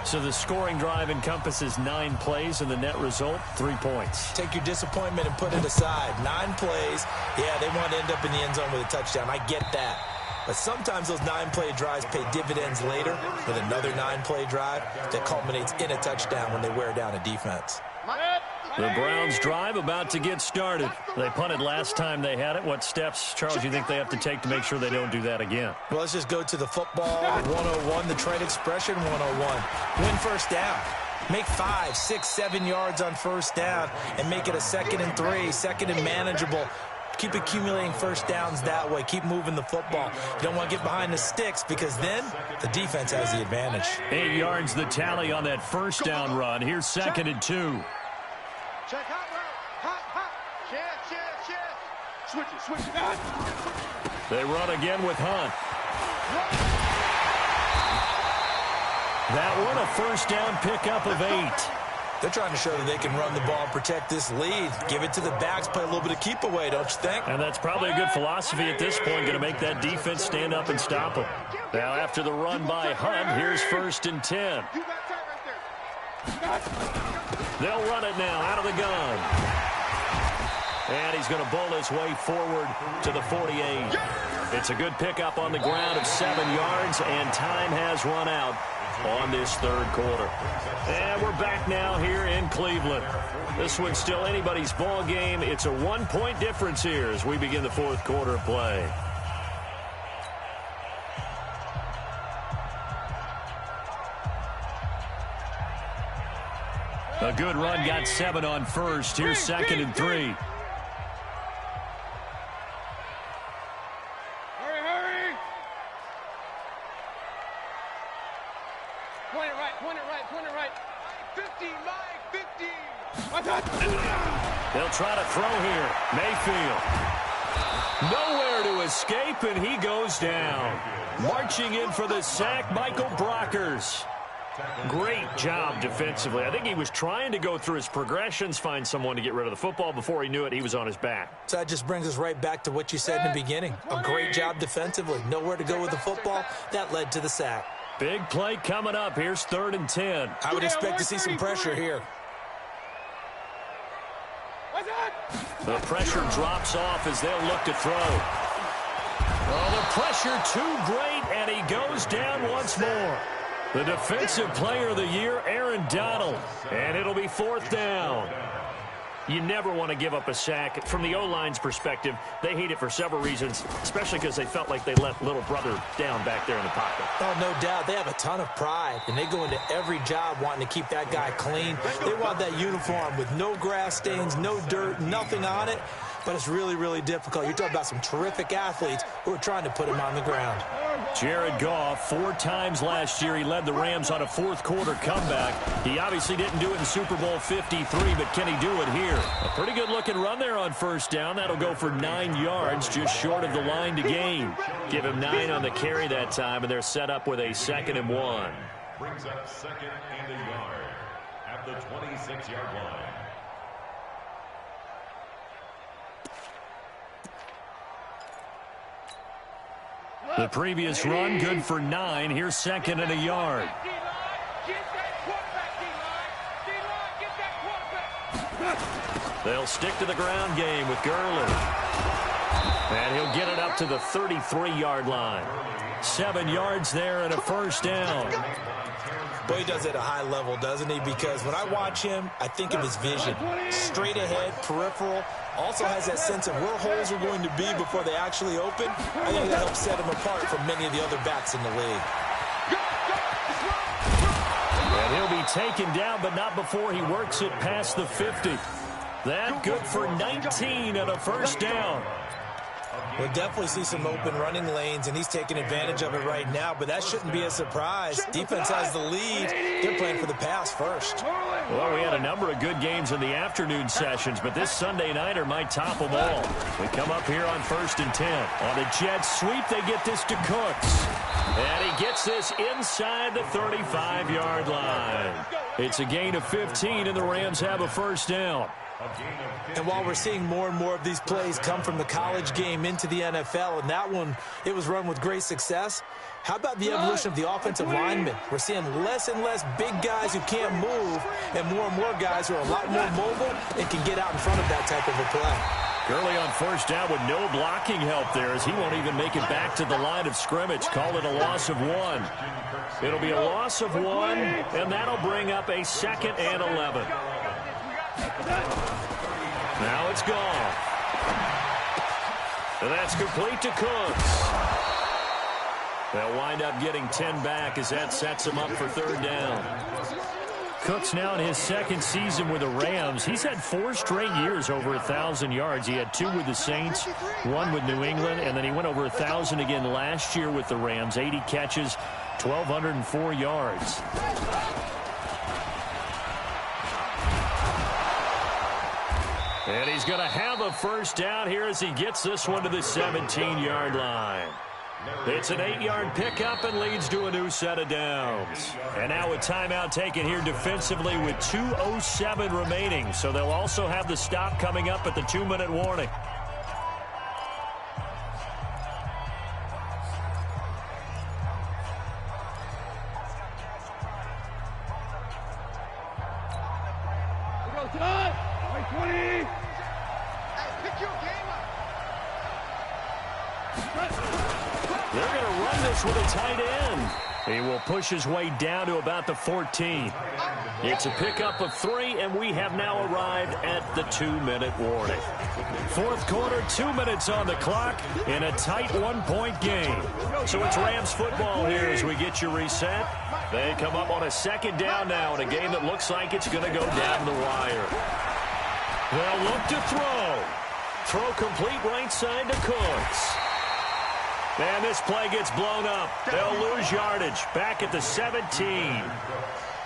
So the scoring drive encompasses 9 plays, and the net result, 3 points. Take your disappointment and put it aside. 9 plays. Yeah, they want to end up in the end zone with a touchdown. I get that. But sometimes those 9-play drives pay dividends later with another 9-play drive that culminates in a touchdown when they wear down a defense. The Browns' drive about to get started. They punted last time they had it. What steps, Charles, you think they have to take to make sure they don't do that again? Well, let's just go to the football 101, the trade expression 101. Win first down. Make 5, 6, 7 yards on first down and make it a 2nd and 3, 2nd and manageable. Keep accumulating first downs that way. Keep moving the football. You don't want to get behind the sticks because then the defense has the advantage. 8 yards the tally on that first down run. Here's 2nd and 2. Check hot route. Hot. Chance. Switch it. They run again with Hunt. That one a first down pickup of 8. They're trying to show that they can run the ball and protect this lead. Give it to the backs, play a little bit of keep away, don't you think? And that's probably a good philosophy at this point, going to make that defense stand up and stop them. Now after the run by Hunt, here's 1st and 10. They'll run it now out of the gun. And he's going to bowl his way forward to the 48. It's a good pickup on the ground of 7 yards, and time has run out on this 3rd quarter. And we're back now here in Cleveland. This one's still anybody's ball game. It's a 1-point difference here as we begin the 4th quarter of play. A good run, got 7 on first. Here's 2nd and 3. Hurry. Point it right. 50, Mike, 50. They'll try to throw here. Mayfield. Nowhere to escape, and he goes down. Marching in for the sack, Michael Brockers. Great job defensively. I think he was trying to go through his progressions, find someone to get rid of the football. Before he knew it, he was on his back. So that just brings us right back to what you said in the beginning. A great job defensively. Nowhere to go with the football. That led to the sack. Big play coming up. Here's 3rd and 10. I would expect to see some pressure here. The pressure drops off as they'll look to throw. Oh, the pressure too great, and he goes down once more. The defensive player of the year, Aaron Donald. And it'll be 4th down. You never want to give up a sack. From the O-line's perspective, they hate it for several reasons, especially because they felt like they let little brother down back there in the pocket. Oh, no doubt. They have a ton of pride, and they go into every job wanting to keep that guy clean. They want that uniform with no grass stains, no dirt, nothing on it. But it's really, really difficult. You're talking about some terrific athletes who are trying to put him on the ground. Jared Goff, 4 times last year, he led the Rams on a 4th quarter comeback. He obviously didn't do it in Super Bowl 53, but can he do it here? A pretty good-looking run there on first down. That'll go for 9 yards, just short of the line to gain. Give him 9 on the carry that time, and they're set up with a 2nd and 1. Brings up 2nd and a yard at the 26-yard line. The previous run, good for 9. Here's second and a yard. They'll stick to the ground game with Gurley. And he'll get it up to the 33-yard line. 7 yards there and a first down. Boy, he does it at a high level, doesn't he? Because when I watch him, I think of his vision. Straight ahead, peripheral. Also has that sense of where holes are going to be before they actually open. I think that helps set him apart from many of the other backs in the league. And he'll be taken down, but not before he works it past the 50. That good for 19 and a first down. We'll definitely see some open running lanes, and he's taking advantage of it right now, but that shouldn't be a surprise. Defense has the lead. They're playing for the pass first. Well, we had a number of good games in the afternoon sessions, but this Sunday nighter might top them all. We come up here on 1st and 10. On a jet sweep, they get this to Cooks. And he gets this inside the 35-yard line. It's a gain of 15, and the Rams have a first down. And while we're seeing more and more of these plays come from the college game into the NFL, and that one, it was run with great success, how about the evolution of the offensive linemen? We're seeing less and less big guys who can't move and more guys who are a lot more mobile and can get out in front of that type of a play. Gurley on first down with no blocking help there as he won't even make it back to the line of scrimmage. Call it a loss of 1. It'll be a loss of 1, and that'll bring up a 2nd and 11. Now it's gone. And that's complete to Cooks. They'll wind up getting 10 back as that sets him up for 3rd down. Cooks now in his 2nd season with the Rams. He's had 4 straight years over 1,000 yards. He had 2 with the Saints, 1 with New England, and then he went over 1,000 again last year with the Rams. 80 catches, 1,204 yards. And he's going to have a first down here as he gets this one to the 17-yard line. It's an 8-yard pickup and leads to a new set of downs. And now a timeout taken here defensively with 2:07 remaining. So they'll also have the stop coming up at the 2-minute warning. They're going to run this with a tight end. He will push his way down to about the 14. It's a pickup of 3, and we have now arrived at the 2-minute warning. 4th quarter, 2 minutes on the clock in a tight 1-point game. So it's Rams football here as we get you reset. They come up on a 2nd down now in a game that looks like it's going to go down the wire. They'll look to throw. Throw complete right side to Cooks. And this play gets blown up. They'll lose yardage back at the 17.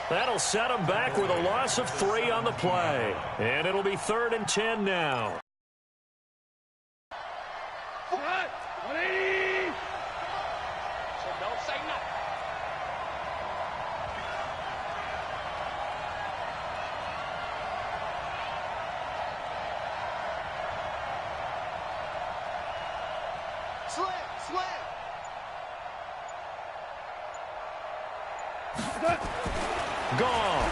That'll set them back with a loss of 3 on the play. And it'll be 3rd and 10 now. 180. So don't say no. Gone.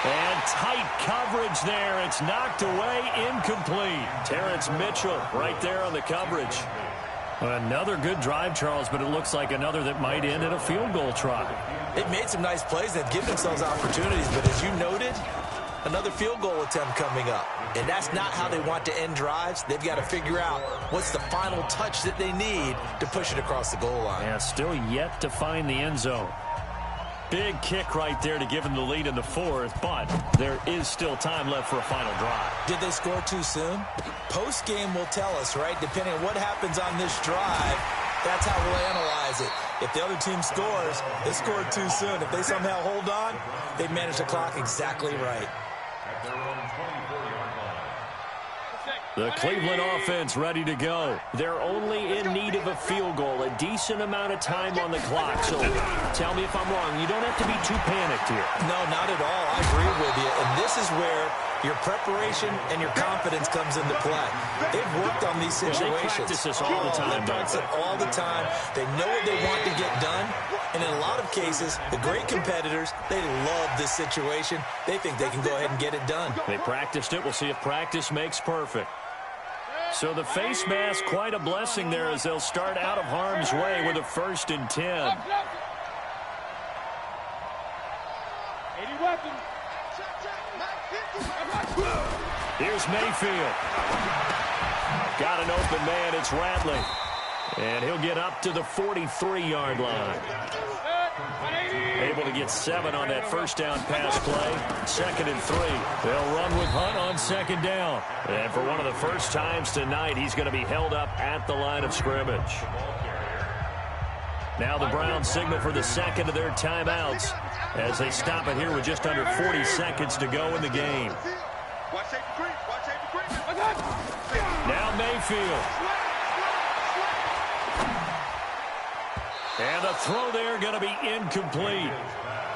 And tight coverage there. It's knocked away, incomplete. Terrence Mitchell right there on the coverage. Another good drive, Charles, but it looks like another that might end in a field goal try. They've made some nice plays. They've given themselves opportunities, but as you noted, another field goal attempt coming up. And that's not how they want to end drives. They've got to figure out what's the final touch that they need to push it across the goal line. Yeah, still yet to find the end zone. Big kick right there to give them the lead in the 4th, but there is still time left for a final drive. Did they score too soon? Post-game will tell us, right? Depending on what happens on this drive, that's how we'll analyze it. If the other team scores, they scored too soon. If they somehow hold on, they manage the clock exactly right. The Cleveland offense ready to go. They're only in need of a field goal, a decent amount of time on the clock. So tell me if I'm wrong. You don't have to be too panicked here. No, not at all. I agree with you. And this is where your preparation and your confidence comes into play. They've worked on these situations. They practice this all the time. They practice it all the time. They know what they want to get done. And in a lot of cases, the great competitors, they love this situation. They think they can go ahead and get it done. They practiced it. We'll see if practice makes perfect. So the face mask, quite a blessing there as they'll start out of harm's way with a 1st and 10. 80 weapons. Here's Mayfield. Got an open man. It's Radley. And he'll get up to the 43-yard line. Able to get 7 on that first down pass play. 2nd and 3. They'll run with Hunt on 2nd down. And for one of the first times tonight, he's going to be held up at the line of scrimmage. Now the Browns signal for the 2nd of their timeouts as they stop it here with just under 40 seconds to go in the game. Now Mayfield. And the throw there going to be incomplete.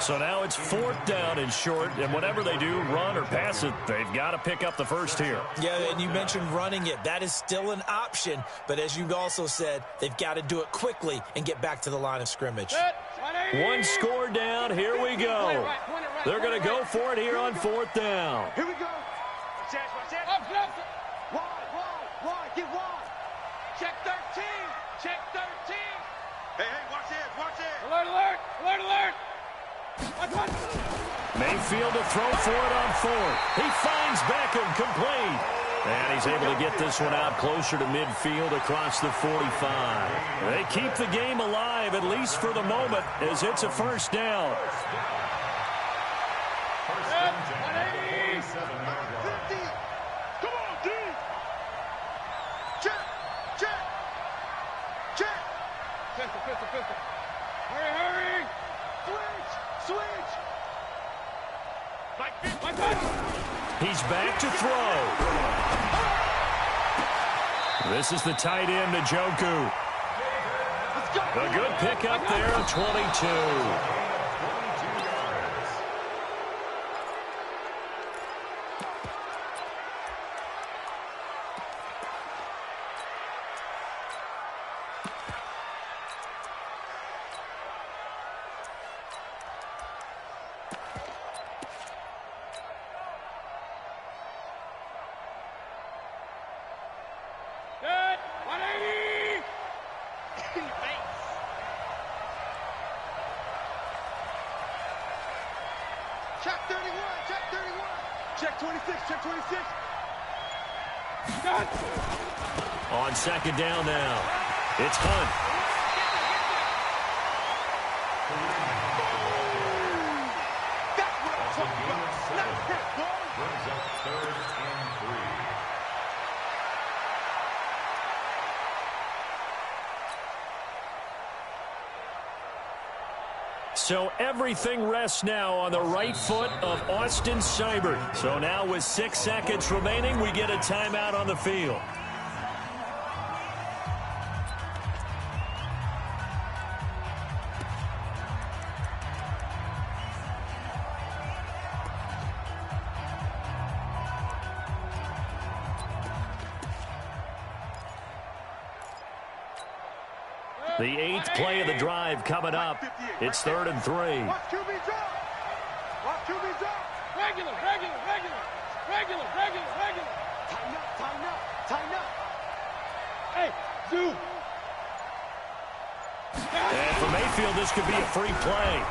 So now it's 4th down and short, and whatever they do, run or pass it, they've got to pick up the first here. Yeah, and you mentioned running it. That is still an option, but as you also said, they've got to do it quickly and get back to the line of scrimmage. 1 score down. Here we go. They're going to go for it here on 4th down. Here we go. Watch that. Wide. Get wide. Check 13. Check 13. Hey, watch it. Alert. Mayfield to throw for it on 4th. He finds Beckham complete. And he's able to get this one out closer to midfield across the 45. They keep the game alive, at least for the moment, as it's a 1st down. Pistol. Hurry. Switch. He's back to throw. This is the tight end, Njoku. A good pickup there, 22. On 2nd down now, it's Hunt. That's what I'm talking about. Not hit, boy. Brings up 3rd and 3. So everything rests now on the right foot of Austin Seibert. So now with 6 seconds remaining, we get a timeout on the field. The 8th play of the drive coming up. It's 3rd and 3. Watch QB drop. Regular. Tighten up. Hey, zoom. And for Mayfield, this could be a free play.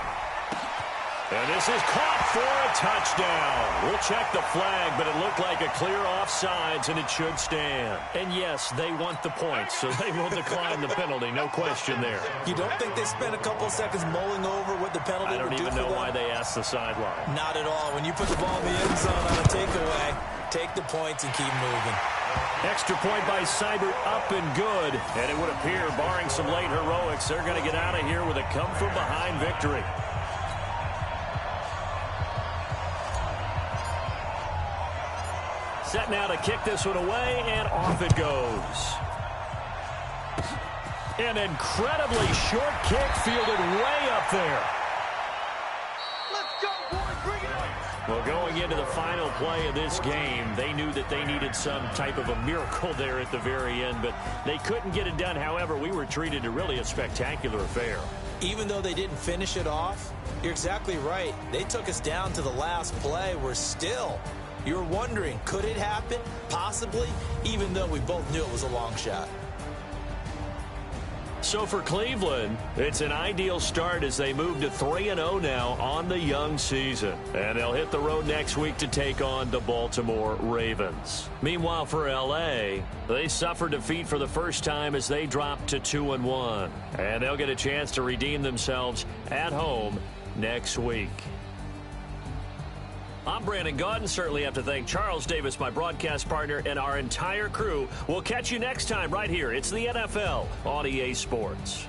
And this is caught for a touchdown. We'll check the flag, but it looked like a clear offsides, and it should stand. And yes, they want the points, so they will decline the penalty. No question there. You don't think they spent a couple seconds mulling over what the penalty would do for them? I don't even know why they asked the sideline. Not at all. When you put the ball in the end zone on a takeaway, take the points and keep moving. Extra point by Seibert, up and good. And it would appear, barring some late heroics, they're going to get out of here with a come-from-behind victory. Set now to kick this one away, and off it goes. An incredibly short kick fielded way up there. Let's go, boys. Bring it up. Well, going into the final play of this game, they knew that they needed some type of a miracle there at the very end, but they couldn't get it done. However, we were treated to really a spectacular affair. Even though they didn't finish it off, you're exactly right. They took us down to the last play. We're still, you're wondering, could it happen? Possibly, even though we both knew it was a long shot. So for Cleveland, it's an ideal start as they move to 3-0 now on the young season. And they'll hit the road next week to take on the Baltimore Ravens. Meanwhile, for L.A., they suffered defeat for the first time as they dropped to 2-1. And they'll get a chance to redeem themselves at home next week. I'm Brandon Gaudin. Certainly have to thank Charles Davis, my broadcast partner, and our entire crew. We'll catch you next time right here. It's the NFL on EA Sports.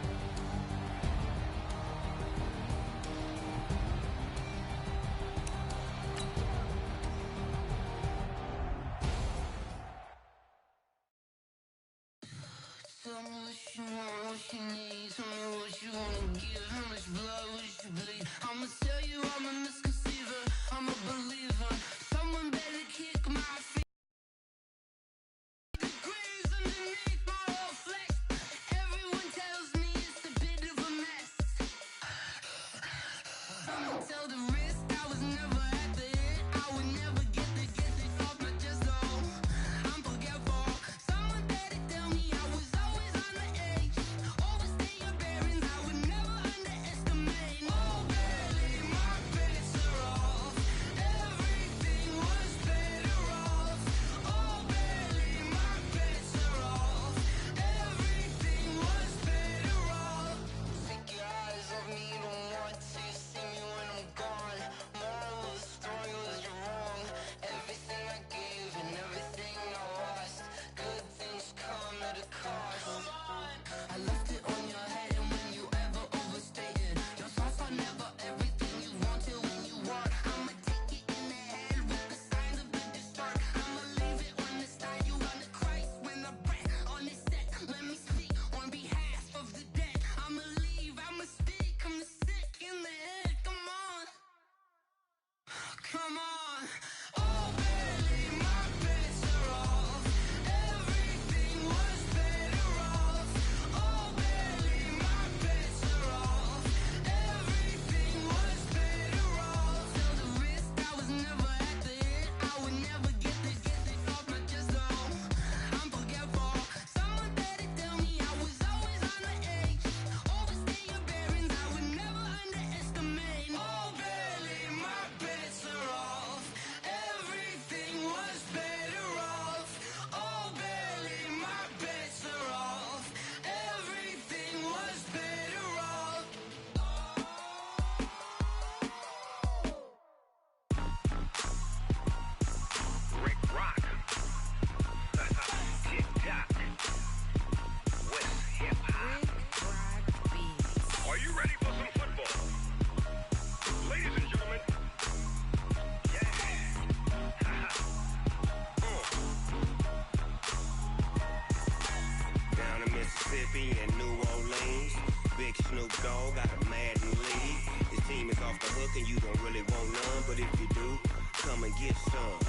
Mississippi and New Orleans. Big Snoop Dogg got a Madden league. His team is off the hook and you don't really want none, but if you do, come and get some.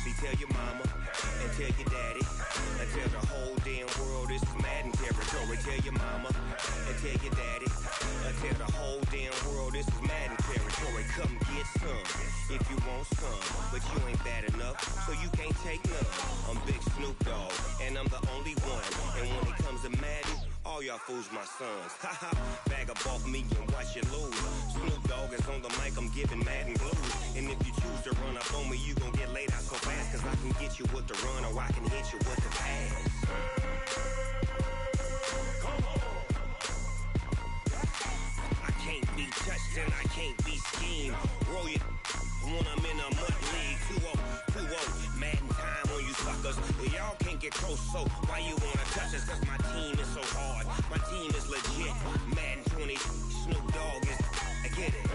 See, tell your mama and tell your daddy and tell the whole damn world this is Madden territory. Tell your mama and tell your daddy and tell the whole damn world this is Madden territory. Come get some if you want some, but you ain't bad enough, so you can't take none. I'm Big Snoop Dogg and I'm the only one, and when it comes to Madden, all y'all fools my sons. Haha, bag up off me and watch you lose. Snoop Dogg is on the mic, I'm giving Madden blues. And if you choose to run up on me, you gon' get laid out so fast, cause I can get you with the run or I can hit you with the pass. I can't be touched and I can't be schemed. Roll you when I'm in a mud league. 2-0, Madden time on you suckers. Y'all can't get close, so why you wanna touch us? Cause my team is so hard. My team is legit. Madden 20, Snoop Dogg is, I get it.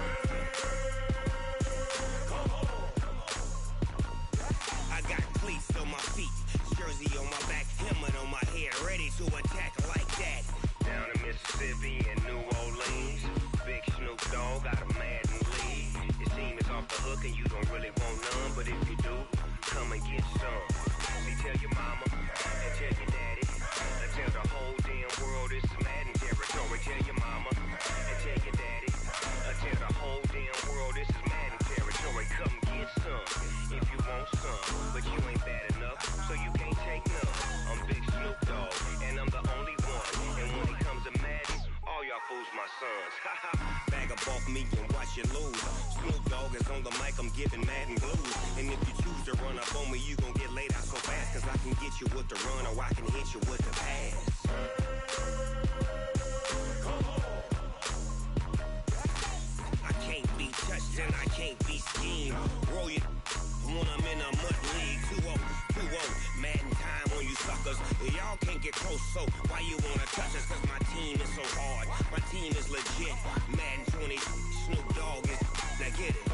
I got cleats on my feet, jersey on my back, helmet on my head, ready to attack like that. Down in Mississippi and New Orleans, Big Snoop Dogg got a Madden league. His team is off the hook and you don't really want get some. See, tell your mama and tell your daddy. Tell the whole damn world this is Madden territory. Tell your mama and tell your daddy. Tell the whole damn world this is Madden territory. Come get some if you want some, but you ain't bad enough, so you can't take none. I'm Big Snoop Dogg, and I'm the only one. And when it comes to Madden, all y'all fools my sons. Bag up off me and watch you lose. Snoop Dogg is on the mic, I'm giving Madden blues. And if you choose to run up on me, you gon' get laid out so fast. Cause I can get you with the run or I can hit you with the pass. I can't be touched and I can't be schemed. Roll you when I'm in a mud league. 2-0, 2-0, Madden time on you suckers. Y'all can't get close, so why you wanna touch us? Cause my team is so hard, my team is legit. Madden 20, Snoop Dogg is, now get it.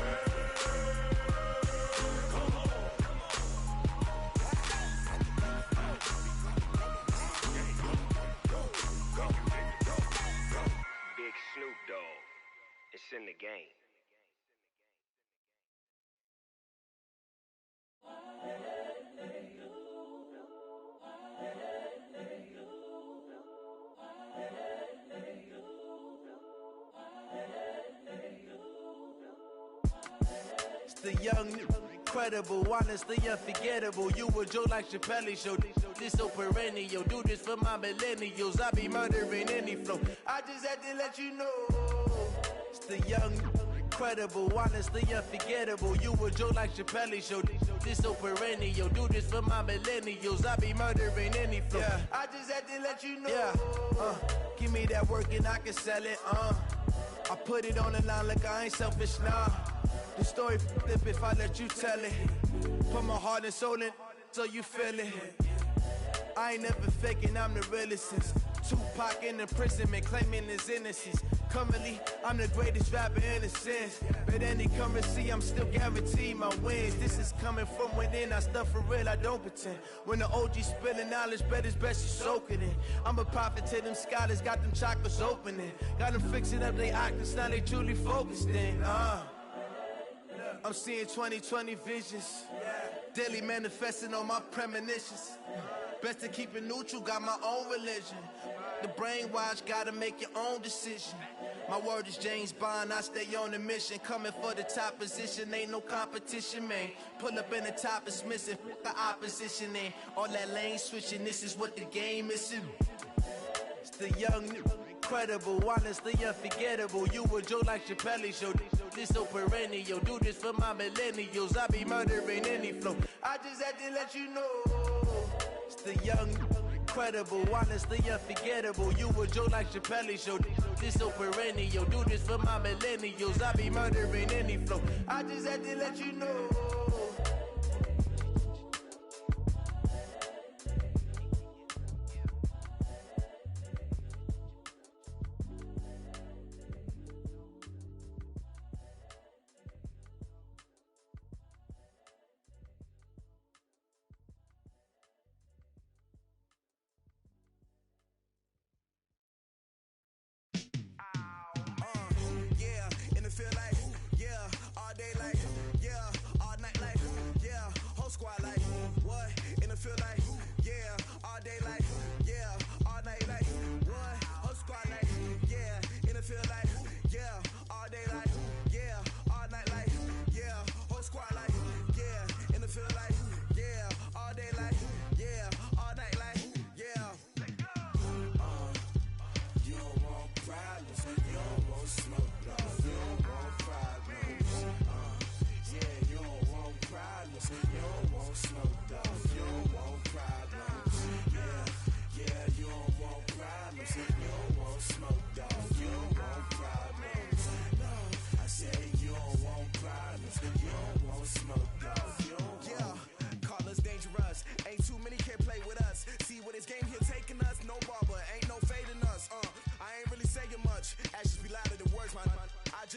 Big Snoop Dogg, it's in the game. It's the young, incredible, honestly unforgettable. You a Joe like Chappelle show. This so perennial. Do this for my millennials. I be murdering any flow. I just had to let you know. It's the young, incredible, honestly unforgettable. You a Joe like Chappelle show. This so perennial. Do this for my millennials. I be murdering any flow. Yeah. I just had to let you know. Yeah. Give me that work and I can sell it. I put it on the line like I ain't selfish, nah. The story flip if I let you tell it. Put my heart and soul in so you feel it. I ain't never faking, I'm the realest since Tupac in imprisonment, claiming his innocence. Currently, I'm the greatest rapper in a sense. But any currency, I'm still guaranteed my wins. This is coming from within, I stuff for real, I don't pretend. When the OG spilling knowledge, bet it's best you soak it in. I'm a prophet to them scholars, got them chakras opening. Got them fixing up they octaves, now they truly focused in. I'm seeing 2020 visions, daily manifesting on my premonitions. Best to keep it neutral, got my own religion. The brainwash, gotta make your own decision. My word is James Bond, I stay on a mission. Coming for the top position, ain't no competition, man. Pull up in the top is missing, the opposition ain't. All that lane switching, this is what the game is. It's the young, incredible, honestly unforgettable. You a Joe like Chappelle show. This so perennial. Do this for my millennials. I be murdering any flow. I just had to let you know. It's the young, incredible, honestly unforgettable. You a Joe like Chappelle show. This so perennial. Do this for my millennials. I be murdering any flow. I just had to let you know.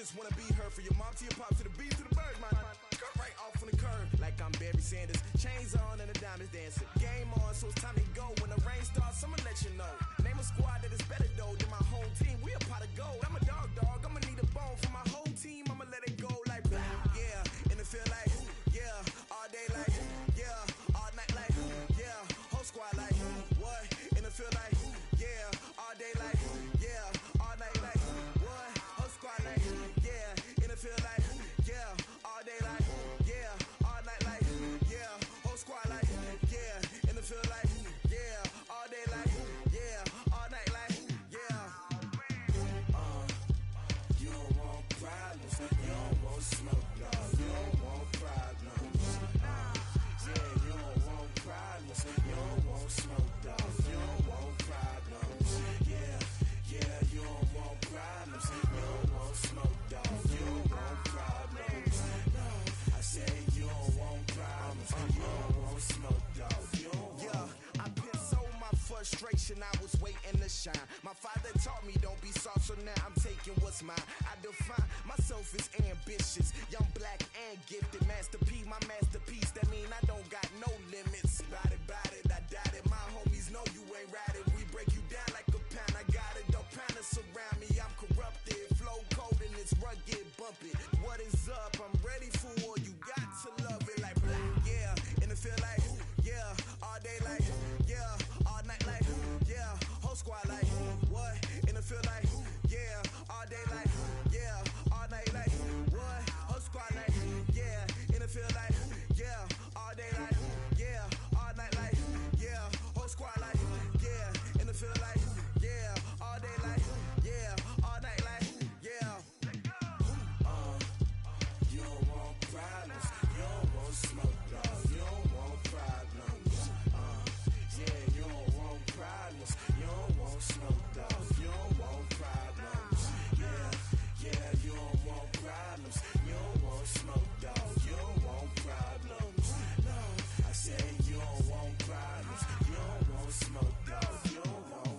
just wanna be her. From your mom to your pop to the beat to the birds, man. Cut right off on the curve, like I'm Barry Sanders. Chains on and the diamonds dancing. Game on, so it's time to go. When the rain starts, I'ma let you know. Name a squad that is better though than my home team. We a pot of gold. I'm a dog. I'ma need a bone for my whole team. I'ma let it go like blah. Yeah, and it feel like yeah, all day like yeah, want smoke, dog. You don't want problems. Yeah, you don't want problems. You don't want smoke, dog. You don't want problems. Yeah, you don't want problems. You don't want smoke, dog. You don't want problems. No, I said you don't want problems. You don't want smoke, dog. You don't want. Yeah, I been so my frustration. I was waiting to shine. My father taught me don't be soft, so now I'm taking what's mine. I define myself as ambitious, young, black, and gifted. Master P, my masterpiece. That mean I don't got no limits. Bout it, I doubt it. My homies know you ain't ratted. We break you down like a pound. I got it, don't pound to surround me. I'm corrupted, flow cold and it's rugged, bumpy. What is up? I'm ready for war. You got to love it like black, yeah. And it feel like, yeah. All day like, yeah. All night like, yeah. Whole squad like, what? And it feel like, yeah. All day like, yeah. All night like, what? Whole squad like, yeah. And it feel like, yeah. All day like, yeah. All night like, yeah. Whole squad like, yeah. And it feel like, yeah. All day like, yeah. All night like, yeah. You don't want problems. You don't want smoke, dog. You don't want problems. Yeah, you don't want problems. You don't want smoke, dog. You don't want problems. Yeah, you don't want problems. You don't want smoke, dog. You don't want problems. No, I said you don't want problems. You don't want smoke, dog. You don't want.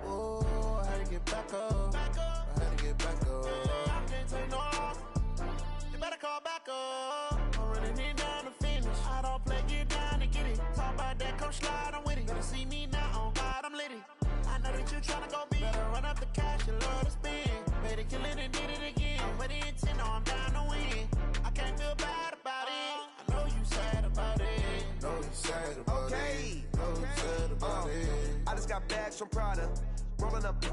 Oh, I had to get back up. I had to get back up. I can't take no loss. You better call back up. I'm running it down to finish. I don't play, get down and get it. Talk about that, come slide, I'm with it. Better see me now, on God, I'm litty. I know that you tryna go big. Better run up the cash, you love to spend. Better kill it and did it again. But the intent, no, I'm down to win. I can't feel bad about it. I know you sad about it. Know you sad about it. Know you sad about it. I just got bags from Prada, rolling up.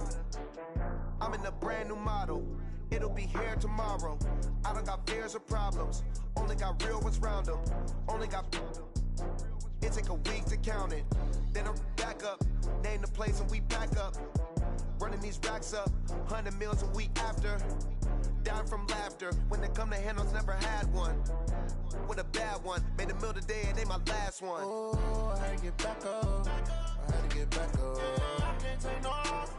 I'm in a brand new model. It'll be here tomorrow. I don't got fears or problems. Only got real ones round them. Only got. It take a week to count it. Then I'm back up. Name the place and we back up. Running these racks up. 100 meals a week after. Down from laughter. When they come to handles, never had one. With a bad one. Made a meal today and ain't my last one. Oh, I had to get back up. I had to get back up. I can't take no loss.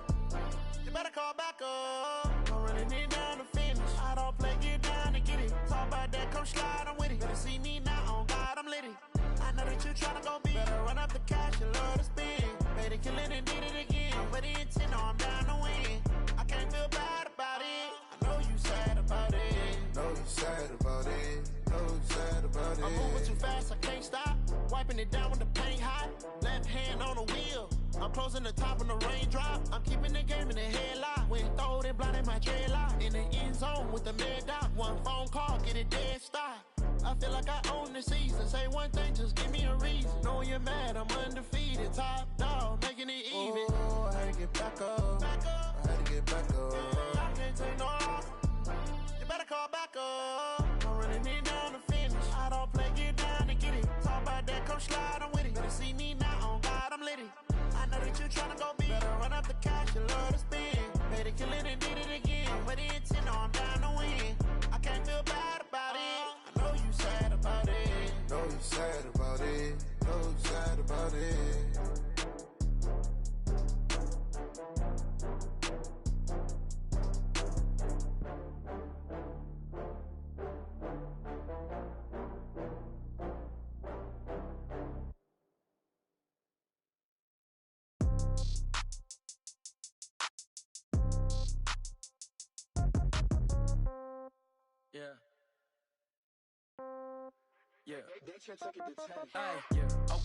You better call back up. I'm running it down to finish. I don't play, get down and get it. Talk about that, come slide, I'm with it. Better see me now, on God, I'm litty. I know that you tryna go big. Better run up the cash, you love to spend. Better kill it and did it again. But the intent, no, I'm down to win. I can't feel bad about it. I know you sad about it. Know you sad about it. Know you sad about it. I'm moving too fast, I can't stop. Wiping it down with the paint hot. Left hand on the wheel. I'm closing the top when the raindrop. I'm keeping the game in the headlock. When throwed and blinded my dreadlock. In the end zone with the mad dot. One phone call, get it dead stop. I feel like I own the season. Say one thing, just give me a reason. Know you're mad, I'm undefeated. Top dog, making it even. Oh, I had to get back up. I had to get back up. I can't take no loss. You better call back up. I'm running it down to finish. I don't play, get down and get it. Talk about that, come slide, I'm with it. Better see me now, on God, I'm litty. I know that you tryna go big. Better run up the cash, you love to spend. Better kill it and did it again. But the intent, no, I'm down to win. I can't feel bad about it. I know you sad about it. Know you sad about it. Know you sad about it. Yeah. Hey, yeah,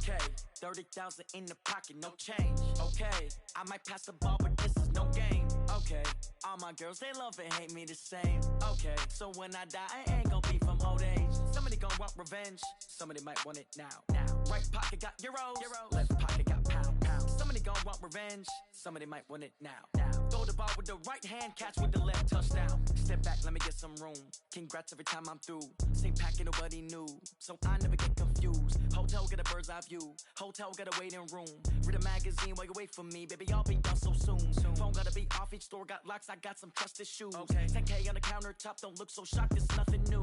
Okay, 30,000 in the pocket, no change. Okay, I might pass the ball, but this is no game. Okay, all my girls, they love and hate me the same. Okay, so when I die, I ain't gon' be from old age. Somebody gon' want revenge, somebody might want it now. Right pocket got euros, left pocket got pounds. Somebody gon' want revenge, somebody might want it now. Throw the ball with the right hand, catch with the left, touchdown. Step back, let me get some room. Congrats every time I'm through. Same packet, nobody knew, so I never get confused. Hotel get a bird's eye view, hotel got a waiting room. Read a magazine while you wait for me, baby, I'll be done so soon. Phone gotta be off, each store got locks, I got some trusted shoes. 10K on the countertop, don't look so shocked, it's nothing new.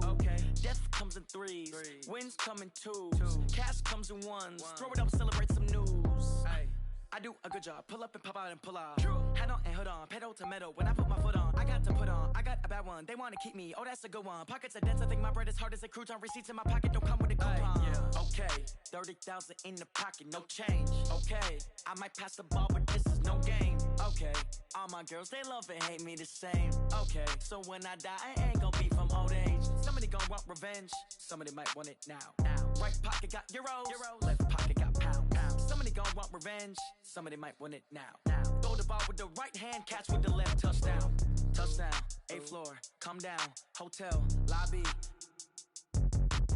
Death comes in threes, wins come in twos, cash comes in ones. Throw it up, celebrate some news. I do a good job, pull up and pop out and pull out. Head on and hood on, pedal to metal. When I put my foot on, I got to put on. I got a bad one, they wanna keep me, oh that's a good one. Pockets are dense, I think my bread is hard as a crouton. Receipts in my pocket don't come with a coupon. Okay, 30,000 in the pocket, no change. Okay, I might pass the ball, but this is no game. Okay, all my girls, they love and hate me the same. Okay, so when I die, I ain't gon' be from old age. Somebody gon' want revenge, somebody might want it now. Right pocket got euros, left pocket got pounds. Somebody gon' want revenge, somebody might want it now. Throw the ball with the right hand, catch with the left, touchdown. Touchdown, 8th floor, come down, hotel, lobby.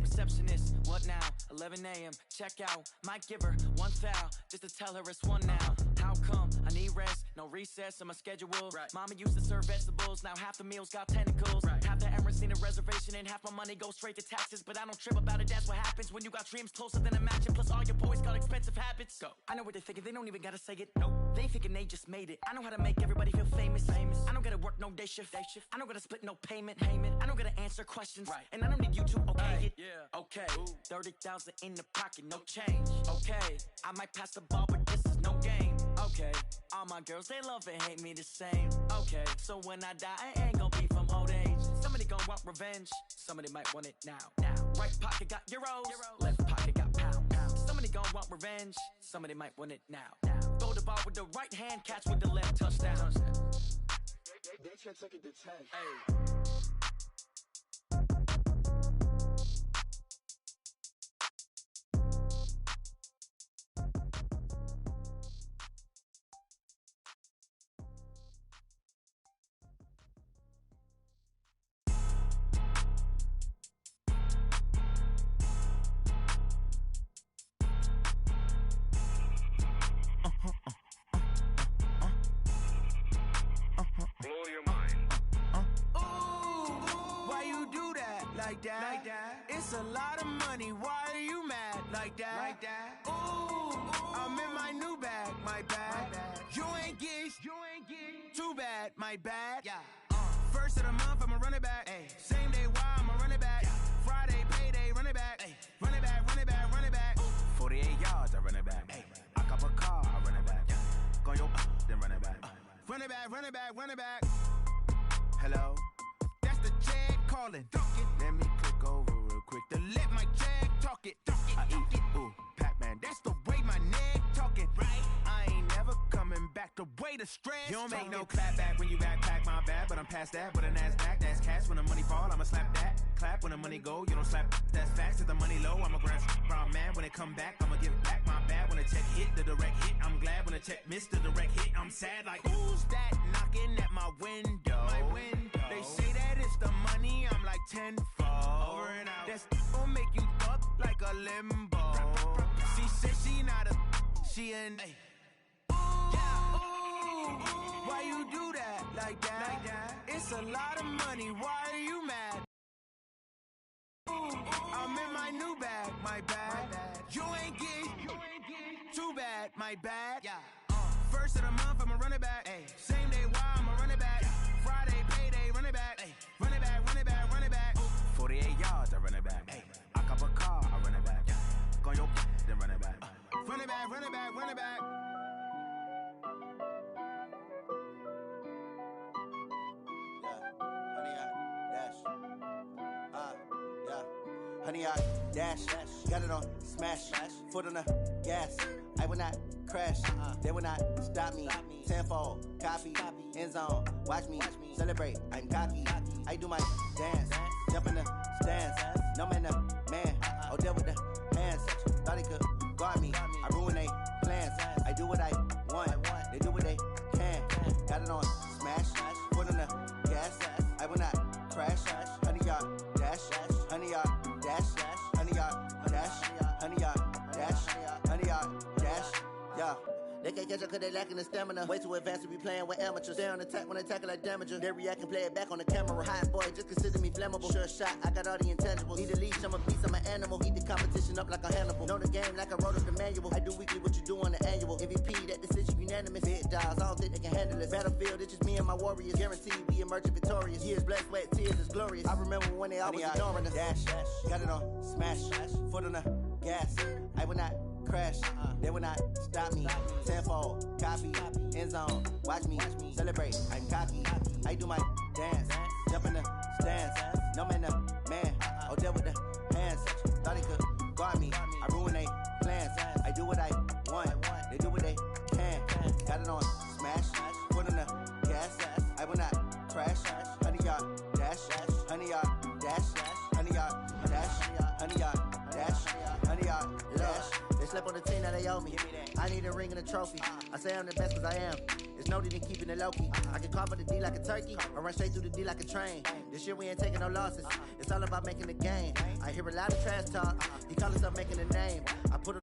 Receptionist, what now? 11 a.m., check out. Might give her one foul, just to tell her it's one now. How come? I need rest, no recess in my schedule. Mama used to serve vegetables, now half the meals got tentacles. Half the Emirates need a reservation and half my money goes straight to taxes. But I don't trip about it, that's what happens when you got dreams closer than a mansion. Plus all your boys got expensive habits. Go. I know what they're thinking, they don't even gotta say it. Nope. They thinking they just made it. I know how to make everybody feel famous. I don't gotta work no day shift. I don't gotta split no payment. I don't gotta answer questions. And I don't need you to okay it. Okay, 30,000 in the pocket, no change. Okay, I might pass the ball, but this is no game. Okay, all my girls, they love and hate me the same. Okay, so when I die, I ain't gon' be from old age. Somebody gon' want revenge, somebody might want it now. Right pocket got euros, left pocket got pounds. Somebody gon' want revenge, somebody might want it now. Throw the ball with the right hand, catch with the left, touchdown. They should take it to 10. Like that. It's a lot of money. Why are you mad like that? Ooh, I'm in my new bag, my bad. You ain't get too bad, my bad. First of the month, I'ma run it back. Same day, why I'ma run it back. Friday, payday, run it back. Run it back, run it back, run it back. 48 yards, I run it back. I cop a car, I run it back. Go your then run it back. Run it back, run it back, run it back. Hello, that's the check calling. Let me click over real quick to let my check talk it. I eat, ooh, Pac-Man, that's the way my neck talking. Right, I ain't never coming back the way the stress. You don't make no clap back when you backpack, my bad, but I'm past that. With a NASDAQ, that's cash. When the money fall, I'ma slap that. Clap when the money go, you don't slap. That's facts. If the money low, I'ma grab brown man. When it come back, I'ma give back my bad. When the check hit, the direct hit, I'm glad. When the check missed the direct hit, I'm sad. Like, who's that knocking at my window? They say that it's the money, I'm like tenfold. Over and out. That's gon' make you fuck like a limbo. She said she not a, she an. Why you do that like that? It's a lot of money, why are you mad? I'm in my new bag, my bad. You ain't get too bad, my bad. First of the month, I'ma run it back. Same day, why I'ma run it back. Friday, payday, run it back. Run it back, run it back, run it back. 48 yards, I run it back. I cop a car, I run it back. Go your then run it back. Run it back, run it back, run it back. Honey, I dash, got it on smash, foot on the gas. I will not crash, they will not stop me. Tenfold, copy, end zone, watch me celebrate. I'm cocky, I do my dance, jump in the stands. No man, the man, oh, deal with the hands. Thought he could guard me. I ruin they plans. I do what I want. They do what they can. Got it on smash. Foot on the gas. I will not crash. 100-yard dash. 100-yard dash. 100-yard dash. 100-yard dash. 100-yard dash. Yeah. They can't catch up cause they lacking the stamina. Way too advanced to be playing with amateurs. Stay on attack when they tackle like damager. They react and play it back on the camera. Hot boy, just consider me flammable. Sure shot, I got all the intangibles. Need a leash, I'm a beast, I'm an animal. Heat the competition up like a Hannibal. Know the game like I wrote up the manual. I do weekly what you do on the annual. MVP, that decision unanimous. Big dials, I don't think they can handle this. Battlefield, it's just me and my warriors. Guaranteed we emerging victorious. Years, blood, sweat, tears, is glorious. I remember when they always ignoring us. Dash, got it on smash. Foot on the gas. I will not crash. They will not stop me. Tenfold, copy, end zone. Watch me celebrate. I'm cocky. I do my dance. Jump in the stands. No man, the man. Oh, deal with the hands. Thought he could guard me. I ruin they plans. I do what I want. They do what they can. Got it on smash. Foot on the gas. I will not crash. 100-yard dash. 100-yard dash. 100-yard dash. 100-yard dash. 100-yard dash. They slept on the team that they owe me. I need a ring and a trophy. I say I'm the best cause I am. It's noted in keeping it low-key. I can carve up the D like a turkey or run straight through the D like a train. This year we ain't taking no losses. It's all about making the game. I hear a lot of trash talk. He call himself making a name. I put